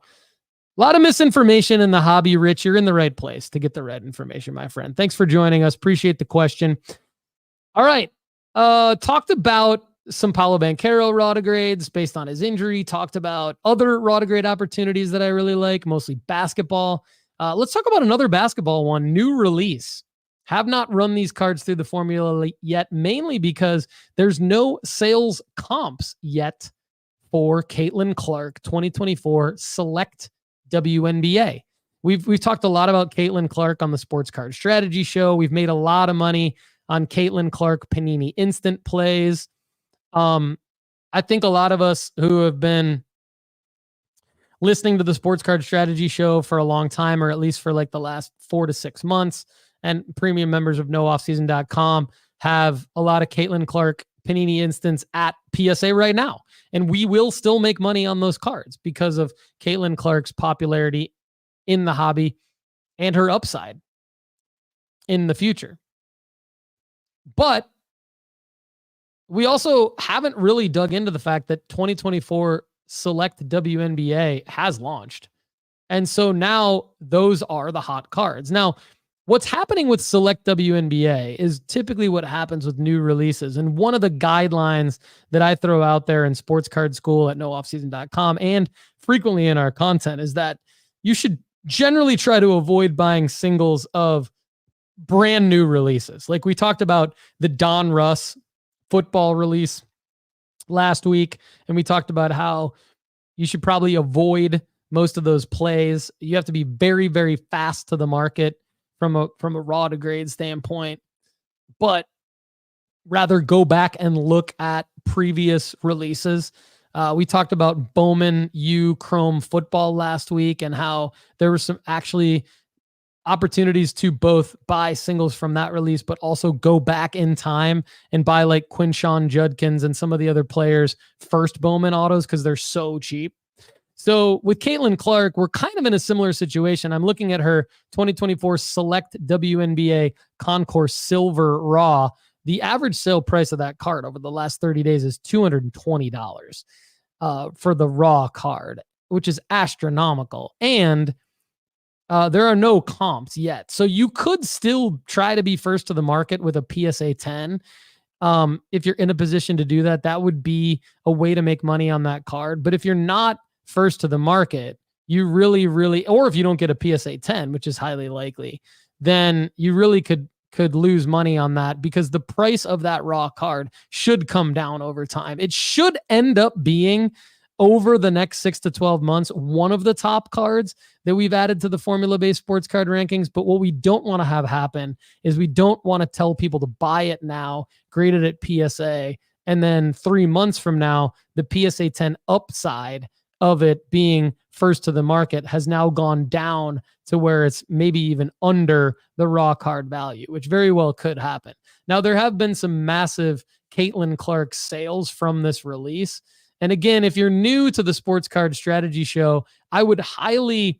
a lot of misinformation in the hobby, Rich. You're in the right place to get the right information, my friend. Thanks for joining us. Appreciate the question. All right. Talked about some Paulo Banchero raw to grades based on his injury. Talked about other raw to grade opportunities that I really like, mostly basketball. Let's talk about another basketball one, new release. Have not run these cards through the formula yet, mainly because there's no sales comps yet for Caitlin Clark 2024 Select WNBA. We've talked a lot about Caitlin Clark on the Sports Card Strategy Show. We've made a lot of money on Caitlin Clark Panini instant plays. I think a lot of us who have been listening to the Sports Card Strategy Show for a long time, or at least for like the last 4 to 6 months, and premium members of NoOffSeason.com have a lot of Caitlin Clark Panini instants at PSA right now. And we will still make money on those cards because of Caitlin Clark's popularity in the hobby and her upside in the future. But we also haven't really dug into the fact that 2024 Select WNBA has launched. And so now those are the hot cards. Now, what's happening with Select WNBA is typically what happens with new releases. And one of the guidelines that I throw out there in Sports Card School at nooffseason.com and frequently in our content is that you should generally try to avoid buying singles of brand new releases. Like we talked about the Don Russ football release last week, and we talked about how you should probably avoid most of those plays. You have to be very, very fast to the market from a raw to grade standpoint, but rather go back and look at previous releases. We talked about Bowman U Chrome football last week and how there were some actually opportunities to both buy singles from that release, but also go back in time and buy like Quinshon Judkins and some of the other players' first Bowman autos because they're so cheap. So with Caitlin Clark, we're kind of in a similar situation. I'm looking at her 2024 Select WNBA Concourse Silver Raw. The average sale price of that card over the last 30 days is $220 for the raw card, which is astronomical. And there are no comps yet. So you could still try to be first to the market with a PSA 10. If you're in a position to do that, that would be a way to make money on that card. But if you're not first to the market, you really, or if you don't get a PSA 10, which is highly likely, then you really could lose money on that because the price of that raw card should come down over time. It should end up being, over the next 6 to 12 months, one of the top cards that we've added to the formula-based sports card rankings. But what we don't want to have happen is we don't want to tell people to buy it now, grade it at PSA, and then 3 months from now, the PSA 10 upside of it being first to the market has now gone down to where it's maybe even under the raw card value, which very well could happen. Now, there have been some massive Caitlin Clark sales from this release. And again, if you're new to the Sports Card Strategy Show, I would highly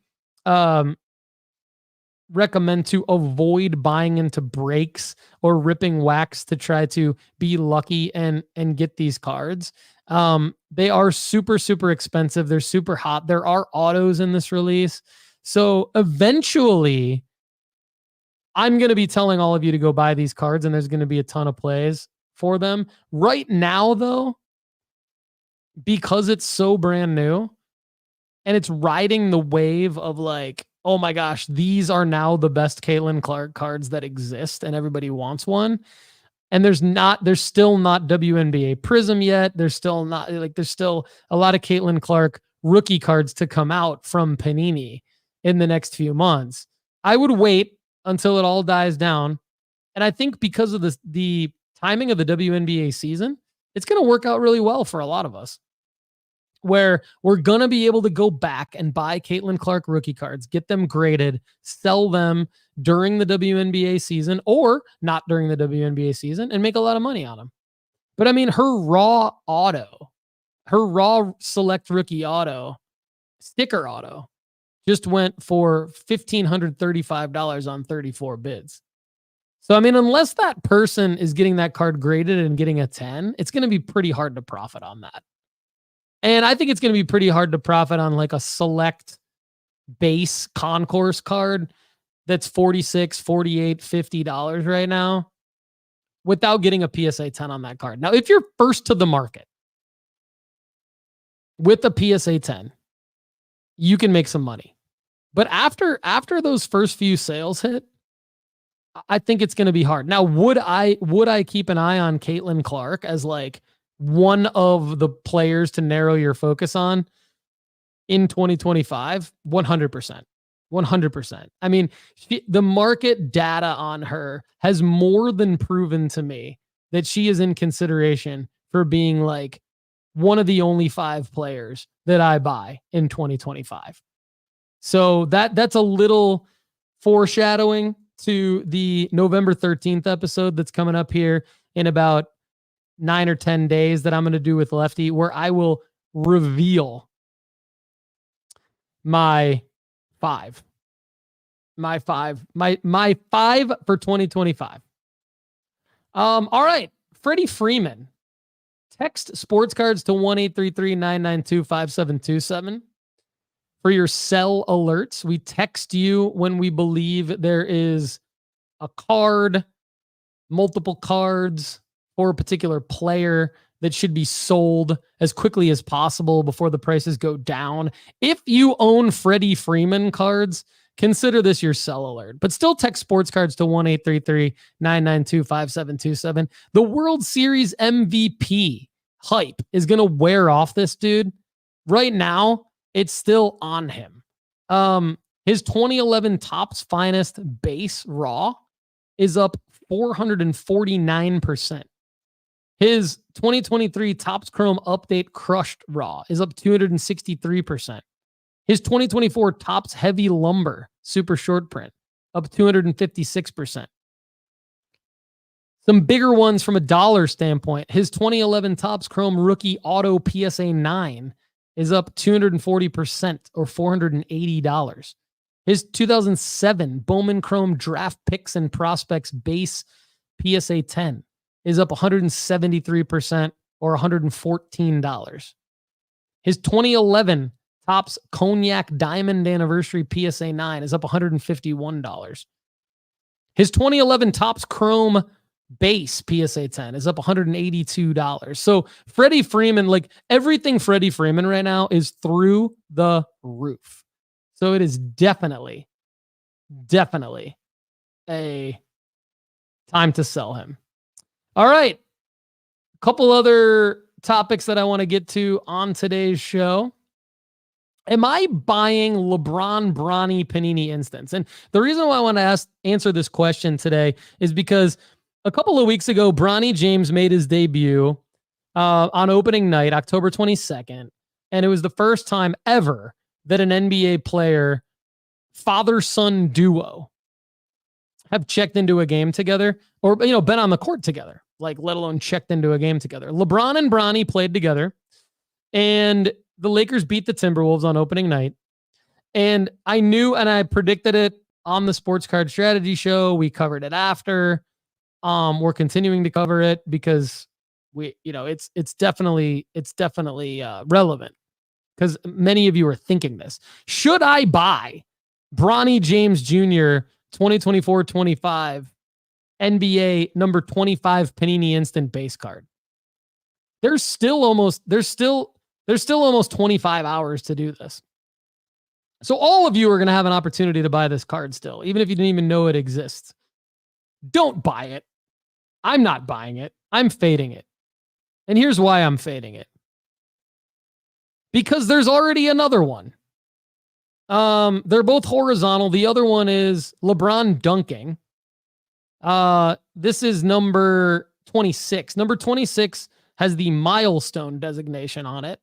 recommend to avoid buying into breaks or ripping wax to try to be lucky and get these cards. They are super, super expensive. They're super hot. There are autos in this release. So eventually I'm going to be telling all of you to go buy these cards, and there's going to be a ton of plays for them. Right now, though, because it's so brand new and it's riding the wave of like, oh my gosh, these are now the best Caitlin Clark cards that exist and everybody wants one. And there's still not WNBA Prism yet. There's still a lot of Caitlin Clark rookie cards to come out from Panini in the next few months. I would wait until it all dies down. And I think because of the timing of the WNBA season, it's going to work out really well for a lot of us, where we're going to be able to go back and buy Caitlin Clark rookie cards, get them graded, sell them during the WNBA season or not during the WNBA season, and make a lot of money on them. But I mean, her raw select rookie auto, sticker auto, just went for $1,535 on 34 bids. So, I mean, unless that person is getting that card graded and getting a 10, it's going to be pretty hard to profit on that. And I think it's going to be pretty hard to profit on like a select base concourse card that's $46, $48, $50 right now without getting a PSA 10 on that card. Now, if you're first to the market with a PSA 10, you can make some money. But after those first few sales hit, I think it's going to be hard. Now, would I keep an eye on Caitlin Clark as like one of the players to narrow your focus on in 2025? 100%. 100%. I mean, the market data on her has more than proven to me that she is in consideration for being like one of the only 5 players that I buy in 2025. So that's a little foreshadowing to the November 13th episode that's coming up here in about 9 or 10 days that I'm going to do with Lefty, where I will reveal my 5 for 2025. All right. Freddie Freeman. Text sports cards to 1-833-992-5727 for your sell alerts. We text you when we believe there is a card, multiple cards for a particular player that should be sold as quickly as possible before the prices go down. If you own Freddie Freeman cards, consider this your sell alert, but still text sports cards to 1-833-992-5727. The World Series MVP hype is going to wear off this dude. Right now, it's still on him. His 2011 Topps Finest base raw is up 449%. His 2023 Topps Chrome Update Crushed Raw is up 263%. His 2024 Topps Heavy Lumber Super Short Print up 256%. Some bigger ones from a dollar standpoint. His 2011 Topps Chrome Rookie Auto PSA 9 is up 240% or $480. His 2007 Bowman Chrome Draft Picks and Prospects Base PSA 10 is up 173% or $114. His 2011 Topps Cognac Diamond Anniversary PSA 9 is up $151. His 2011 Topps Chrome Base PSA 10 is up $182. So Freddie Freeman, like everything Freddie Freeman right now is through the roof. So it is definitely a time to sell him. All right. A couple other topics that I want to get to on today's show. Am I buying LeBron Bronny Panini instance? And the reason why I want to answer this question today is because a couple of weeks ago, Bronny James made his debut on opening night, October 22nd. And it was the first time ever that an NBA player, father-son duo, have checked into a game together or, been on the court together, like let alone checked into a game together. LeBron and Bronny played together, and the Lakers beat the Timberwolves on opening night. And I knew, and I predicted it on the Sports Card Strategy Show. We covered it after. We're continuing to cover it because it's definitely relevant because many of you are thinking this. Should I buy Bronny James Jr. 2024-25 NBA number 25 Panini Instant base card. There's still almost 25 hours to do this. So all of you are going to have an opportunity to buy this card still, even if you didn't even know it exists. Don't buy it. I'm not buying it. I'm fading it. And here's why I'm fading it. Because there's already another one. They're both horizontal. The other one is LeBron dunking. This is number 26. Number 26 has the milestone designation on it.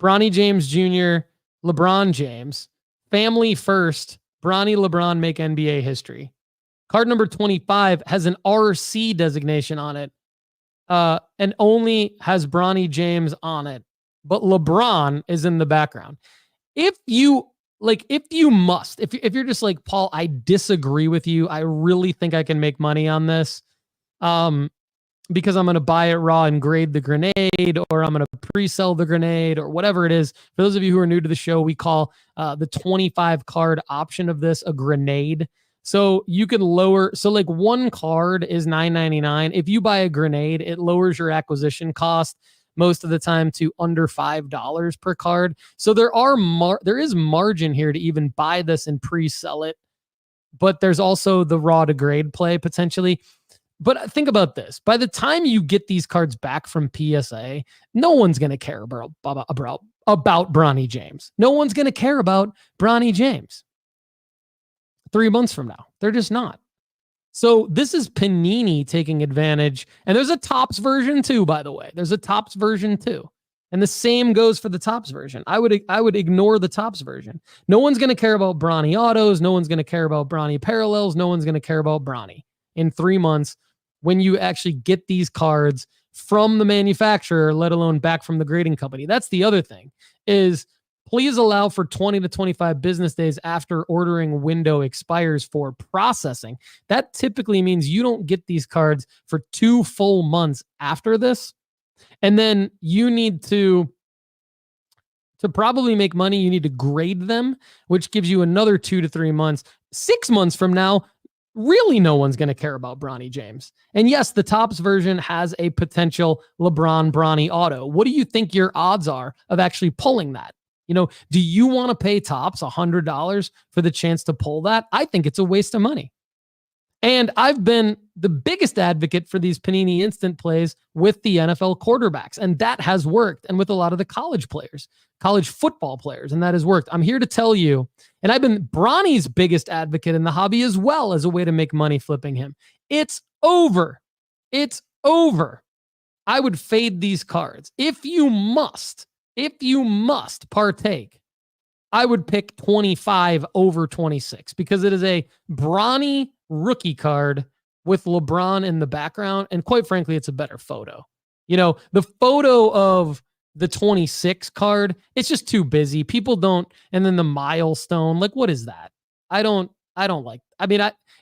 Bronny James Jr., LeBron James, family first, Bronny LeBron make NBA history. Card number 25 has an RC designation on it, and only has Bronny James on it, but LeBron is in the background. If you're just like, Paul, I disagree with you. I really think I can make money on this. Because I'm going to buy it raw and grade the grenade, or I'm going to pre-sell the grenade, or whatever it is. For those of you who are new to the show, we call the 25 card option of this a grenade. So you can lower, so like one card is $9.99. If you buy a grenade, it lowers your acquisition cost most of the time to under $5 per card. So there is margin here to even buy this and pre-sell it. But there's also the raw to grade play potentially. But think about this. By the time you get these cards back from PSA, no one's going to care about Bronny James. No one's going to care about Bronny James 3 months from now. They're just not. So this is Panini taking advantage. And there's a Topps version too, by the way. There's a Topps version too. And the same goes for the Topps version. I would ignore the Topps version. No one's going to care about Bronny autos. No one's going to care about Bronny parallels. No one's going to care about Bronny in 3 months when you actually get these cards from the manufacturer, let alone back from the grading company. That's the other thing, is please allow for 20 to 25 business days after ordering window expires for processing. That typically means you don't get these cards for 2 full months after this. And then you need to probably make money, you need to grade them, which gives you another 2 to 3 months. 6 months from now, really no one's going to care about Bronny James. And yes, the Topps version has a potential LeBron Bronny auto. What do you think your odds are of actually pulling that? Do you want to pay Topps $100 for the chance to pull that? I think it's a waste of money. And I've been the biggest advocate for these Panini instant plays with the NFL quarterbacks, and that has worked. And with a lot of the college players, college football players, and that has worked. I'm here to tell you, and I've been Bronny's biggest advocate in the hobby as well as a way to make money flipping him. It's over. It's over. I would fade these cards. If you must partake, I would pick 25 over 26 because it is a Bronny rookie card with LeBron in the background. And quite frankly, it's a better photo. The photo of the 26 card, it's just too busy. People don't, and then the milestone, like, what is that? I don't like,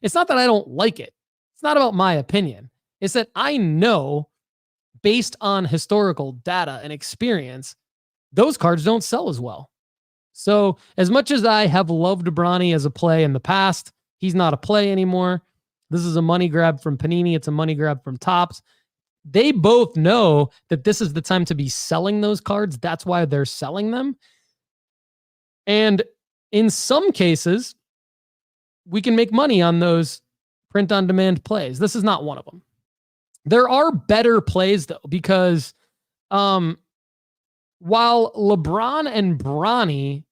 it's not that I don't like it. It's not about my opinion. It's that I know based on historical data and experience, those cards don't sell as well. So as much as I have loved Bronny as a play in the past, he's not a play anymore. This is a money grab from Panini. It's a money grab from Topps. They both know that this is the time to be selling those cards. That's why they're selling them. And in some cases, we can make money on those print-on-demand plays. This is not one of them. There are better plays, though, because while LeBron and Bronny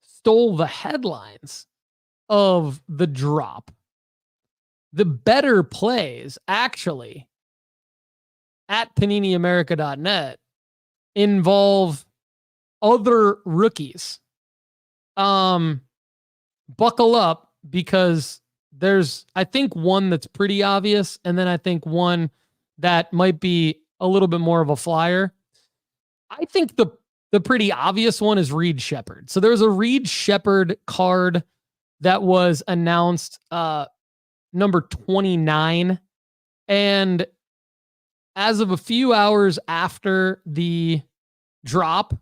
stole the headlines of the drop, the better plays actually at PaniniAmerica.net involve other rookies. Buckle up, because there's, I think, one that's pretty obvious, and then I think one that might be a little bit more of a flyer. I think the pretty obvious one is Reed Shepherd. So there's a Reed Shepherd card that was announced, number 29. And as of a few hours after the drop,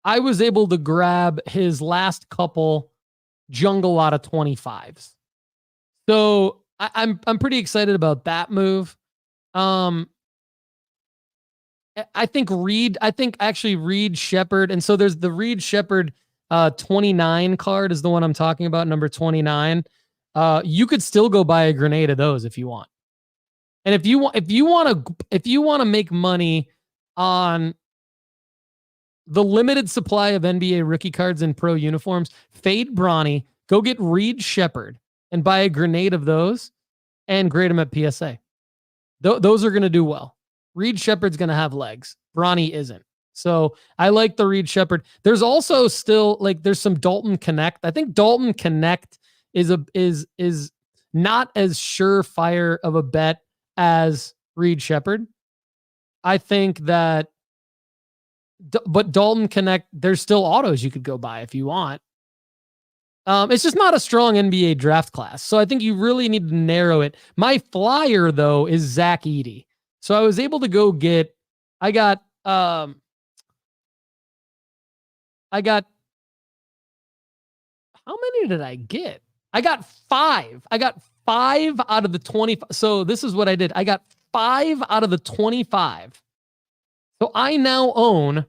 I was able to grab his last couple jungle out of 25s. So I'm pretty excited about that move. I think Reed Shepherd, and so there's the Reed Shepherd 29 card is the one I'm talking about, number 29. You could still go buy a grenade of those if you want. And if you want to make money on the limited supply of NBA rookie cards and pro uniforms, fade Bronny, go get Reed Shepherd and buy a grenade of those and grade them at PSA. Those are going to do well. Reed Shepherd's going to have legs. Bronny isn't. So I like the Reed Shepherd. There's also still there's some Dalton Connect. I think Dalton Connect is not as surefire of a bet as Reed Shepherd. I think that, but Dalton Connect, there's still autos you could go buy if you want. It's just not a strong NBA draft class. So I think you really need to narrow it. My flyer, though, is Zach Edey. So I was able to go get, I got, how many did I get? I got 5. I got 5 out of the 20. So this is what I did. I got 5 out of the 25. So I now own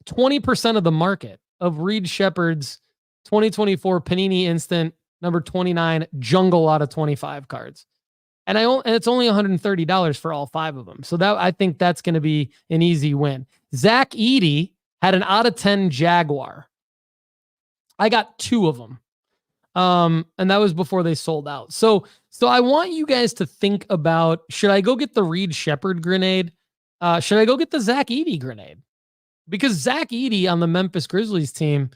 20% of the market of Reed Shepherd's 2024 Panini Instant number 29 jungle out of 25 cards. And it's only $130 for all 5 of them. So that, I think that's going to be an easy win. Zach Edey had an out of 10 Jaguar. I got 2 of them. And that was before they sold out. So I want you guys to think about, should I go get the Reed Shepherd grenade? Should I go get the Zach Edey grenade? Because Zach Edey on the Memphis Grizzlies team,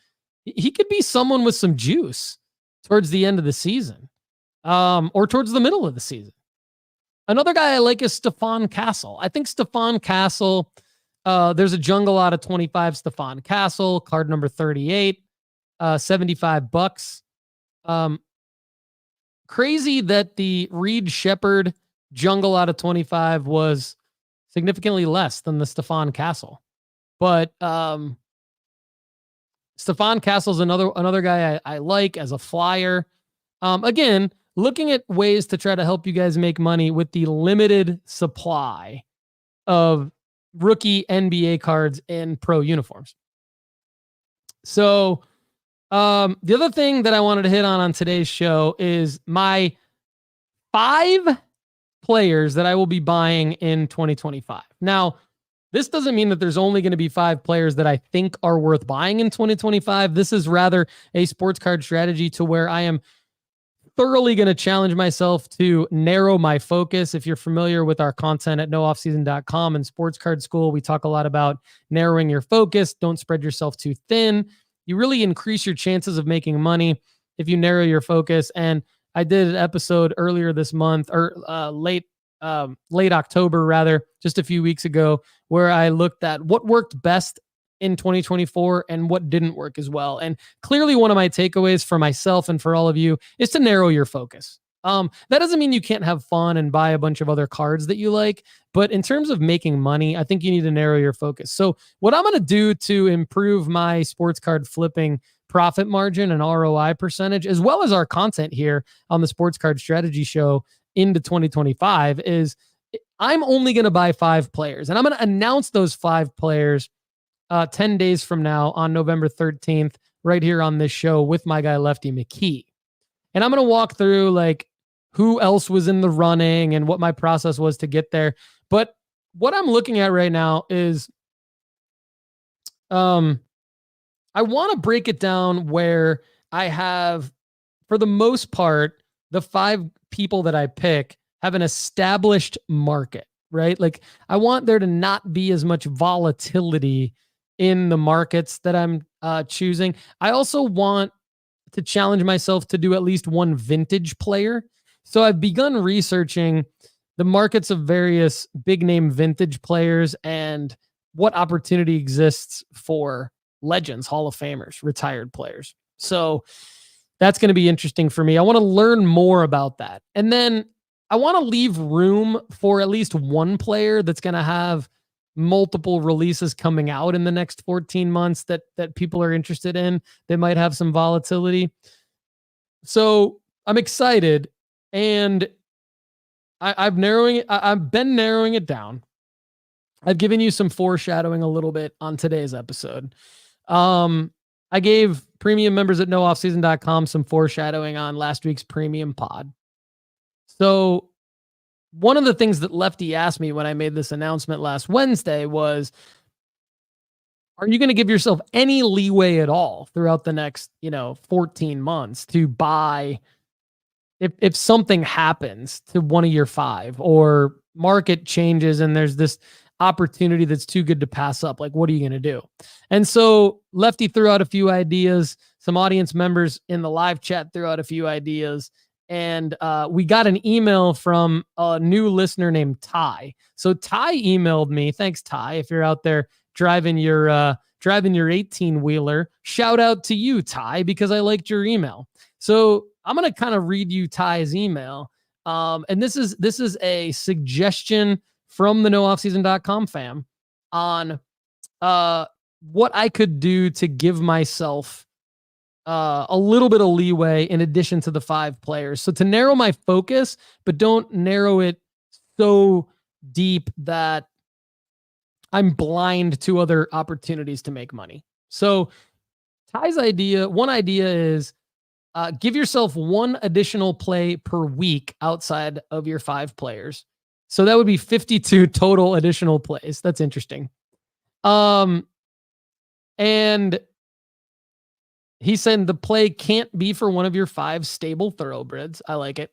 he could be someone with some juice towards the end of the season, or towards the middle of the season. Another guy I like is Stephon Castle. I think Stephon Castle, there's a jungle out of 25 Stephon Castle, card number 38, $75. Crazy that the Reed Shepherd jungle out of 25 was significantly less than the Stephon Castle. But Stephon Castle's another guy I like as a flyer. Again, looking at ways to try to help you guys make money with the limited supply of rookie NBA cards and pro uniforms. So the other thing that I wanted to hit on today's show is my 5 players that I will be buying in 2025. Now, this doesn't mean that there's only going to be 5 players that I think are worth buying in 2025. This is rather a sports card strategy to where I am thoroughly going to challenge myself to narrow my focus. If you're familiar with our content at nooffseason.com and Sports Card School, we talk a lot about narrowing your focus. Don't spread yourself too thin. You really increase your chances of making money if you narrow your focus. And I did an episode earlier this month, or late October, rather, just a few weeks ago, where I looked at what worked best in 2024 and what didn't work as well. And clearly one of my takeaways for myself and for all of you is to narrow your focus. That doesn't mean you can't have fun and buy a bunch of other cards that you like, but in terms of making money, I think you need to narrow your focus. So what I'm going to do to improve my sports card flipping profit margin and ROI percentage, as well as our content here on the Sports Card Strategy Show into 2025, is I'm only going to buy 5 players, and I'm going to announce those 5 players 10 days from now on November 13th, right here on this show with my guy Lefty McKee. And I'm going to walk through like who else was in the running and what my process was to get there. But what I'm looking at right now is I want to break it down where I have, for the most part, the 5 people that I pick have an established market, right? Like I want there to not be as much volatility in the markets that I'm choosing. I also want to challenge myself to do at least one vintage player. So I've begun researching the markets of various big name vintage players and what opportunity exists for legends, Hall of Famers, retired players. So that's going to be interesting for me. I want to learn more about that. And then I want to leave room for at least one player that's going to have multiple releases coming out in the next 14 months that people are interested in. They might have some volatility. So I'm excited, and I've been narrowing it down. I've given you some foreshadowing a little bit on today's episode. I gave premium members at nooffseason.com some foreshadowing on last week's premium pod. So one of the things that Lefty asked me when I made this announcement last Wednesday was, are you going to give yourself any leeway at all throughout the next, 14 months to buy if something happens to one of your 5 or market changes and there's this opportunity that's too good to pass up? Like, what are you going to do? And so Lefty threw out a few ideas. Some audience members in the live chat threw out a few ideas. And we got an email from a new listener named Ty. So Ty emailed me. Thanks, Ty. If you're out there driving your 18-wheeler, shout out to you, Ty, because I liked your email. So I'm going to kind of read you Ty's email. And this is a suggestion from the nooffseason.com fam on what I could do to give myself a little bit of leeway in addition to the 5 players. So to narrow my focus, but don't narrow it so deep that I'm blind to other opportunities to make money. So Ty's one idea is give yourself 1 additional play per week outside of your 5 players. So that would be 52 total additional plays. That's interesting. And he said the play can't be for one of your 5 stable thoroughbreds. I like it.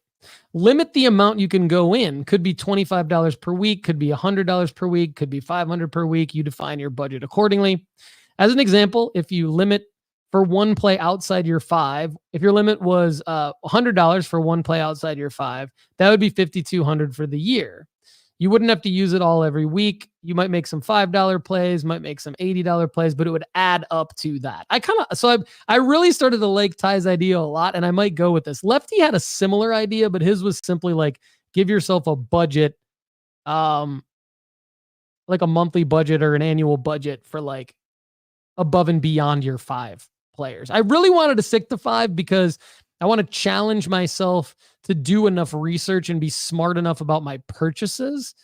Limit the amount you can go in. Could be $25 per week, could be $100 per week, could be $500 per week. You define your budget accordingly. As an example, if you limit for 1 play outside your 5, if your limit was $100 for 1 play outside your 5, that would be $5,200 for the year. You wouldn't have to use it all every week. You might make some $5 plays, might make some $80 plays, but it would add up to that. I really started to like Ty's idea a lot, and I might go with this. Lefty had a similar idea, but his was simply like, give yourself a budget, like a monthly budget or an annual budget for like above and beyond your 5 players. I really wanted to stick to 5 because I want to challenge myself to do enough research and be smart enough about my purchases.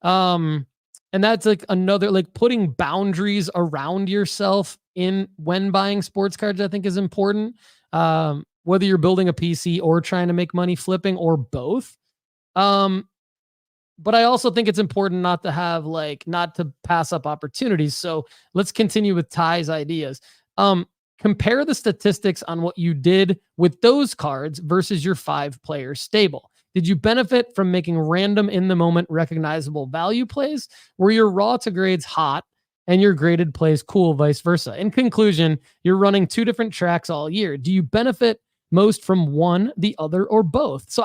And that's like another, like putting boundaries around yourself in when buying sports cards, I think is important. Whether you're building a PC or trying to make money flipping or both. But I also think it's important not to pass up opportunities. So let's continue with Ty's ideas. Compare the statistics on what you did with those cards versus your 5-player stable. Did you benefit from making random in-the-moment recognizable value plays? Were your raw to grades hot and your graded plays cool, vice versa? In conclusion, you're running 2 different tracks all year. Do you benefit most from one, the other, or both? So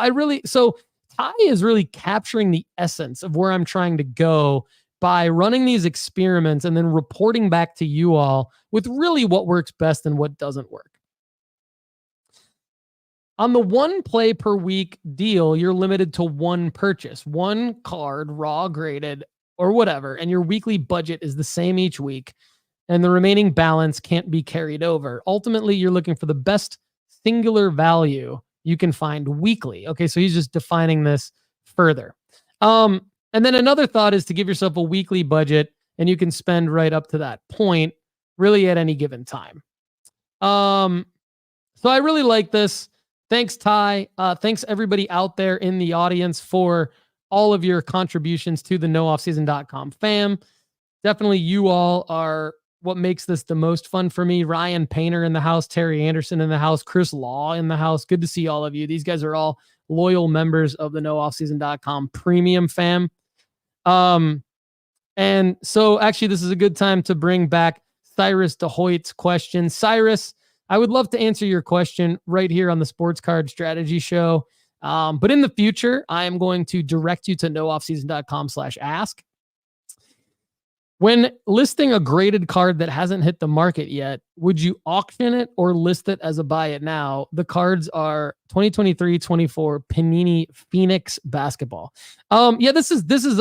Ty is really capturing the essence of where I'm trying to go by running these experiments and then reporting back to you all with really what works best and what doesn't work. On the 1 play per week deal, you're limited to 1 purchase, 1 card, raw, graded, or whatever, and your weekly budget is the same each week, and the remaining balance can't be carried over. Ultimately, you're looking for the best singular value you can find weekly. Okay, so he's just defining this further. And then another thought is to give yourself a weekly budget, and you can spend right up to that point, really at any given time. So I really like this. Thanks, Ty. Thanks everybody out there in the audience for all of your contributions to the nooffseason.com fam. Definitely you all are what makes this the most fun for me. Ryan Painter in the house, Terry Anderson in the house, Chris Law in the house. Good to see all of you. These guys are all loyal members of the nooffseason.com premium fam. And so actually this is a good time to bring back Cyrus DeHoyt's question. Cyrus, I would love to answer your question right here on the Sports Card Strategy Show. But in the future, I am going to direct you to nooffseason.com/ask. When listing a graded card that hasn't hit the market yet, would you auction it or list it as a buy it now? The cards are 2023-24 Panini Phoenix basketball. This is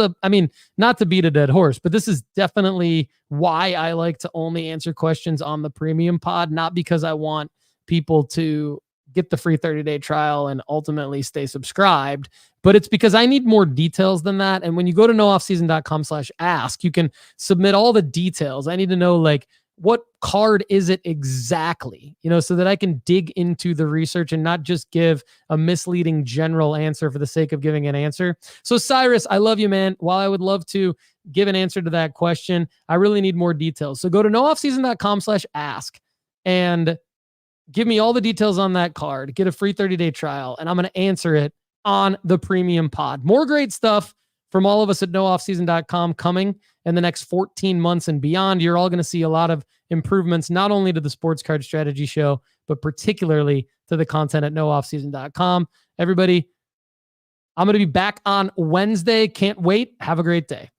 not to beat a dead horse, but this is definitely why I like to only answer questions on the premium pod, not because I want people to get the free 30-day trial and ultimately stay subscribed, but it's because I need more details than that. And when you go to nooffseason.com/ask, you can submit all the details. I need to know, like, what card is it exactly, so that I can dig into the research and not just give a misleading general answer for the sake of giving an answer. So Cyrus, I love you, man. While I would love to give an answer to that question, I really need more details. So go to nooffseason.com/ask and give me all the details on that card, get a free 30-day trial, and I'm going to answer it on the premium pod. More great stuff from all of us at nooffseason.com coming in the next 14 months and beyond. You're all going to see a lot of improvements, not only to the Sports Card Strategy Show, but particularly to the content at nooffseason.com. Everybody, I'm going to be back on Wednesday. Can't wait. Have a great day.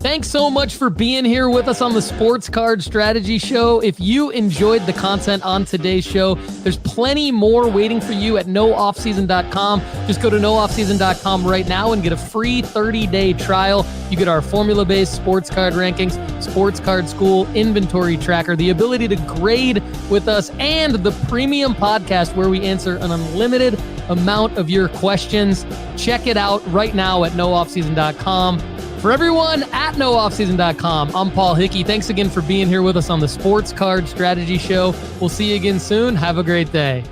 Thanks so much for being here with us on the Sports Card Strategy Show. If you enjoyed the content on today's show, there's plenty more waiting for you at nooffseason.com. Just go to nooffseason.com right now and get a free 30-day trial. You get our formula-based sports card rankings, sports card school, inventory tracker, the ability to grade with us, and the premium podcast where we answer an unlimited amount of your questions. Check it out right now at nooffseason.com. For everyone at nooffseason.com, I'm Paul Hickey. Thanks again for being here with us on the Sports Card Strategy Show. We'll see you again soon. Have a great day.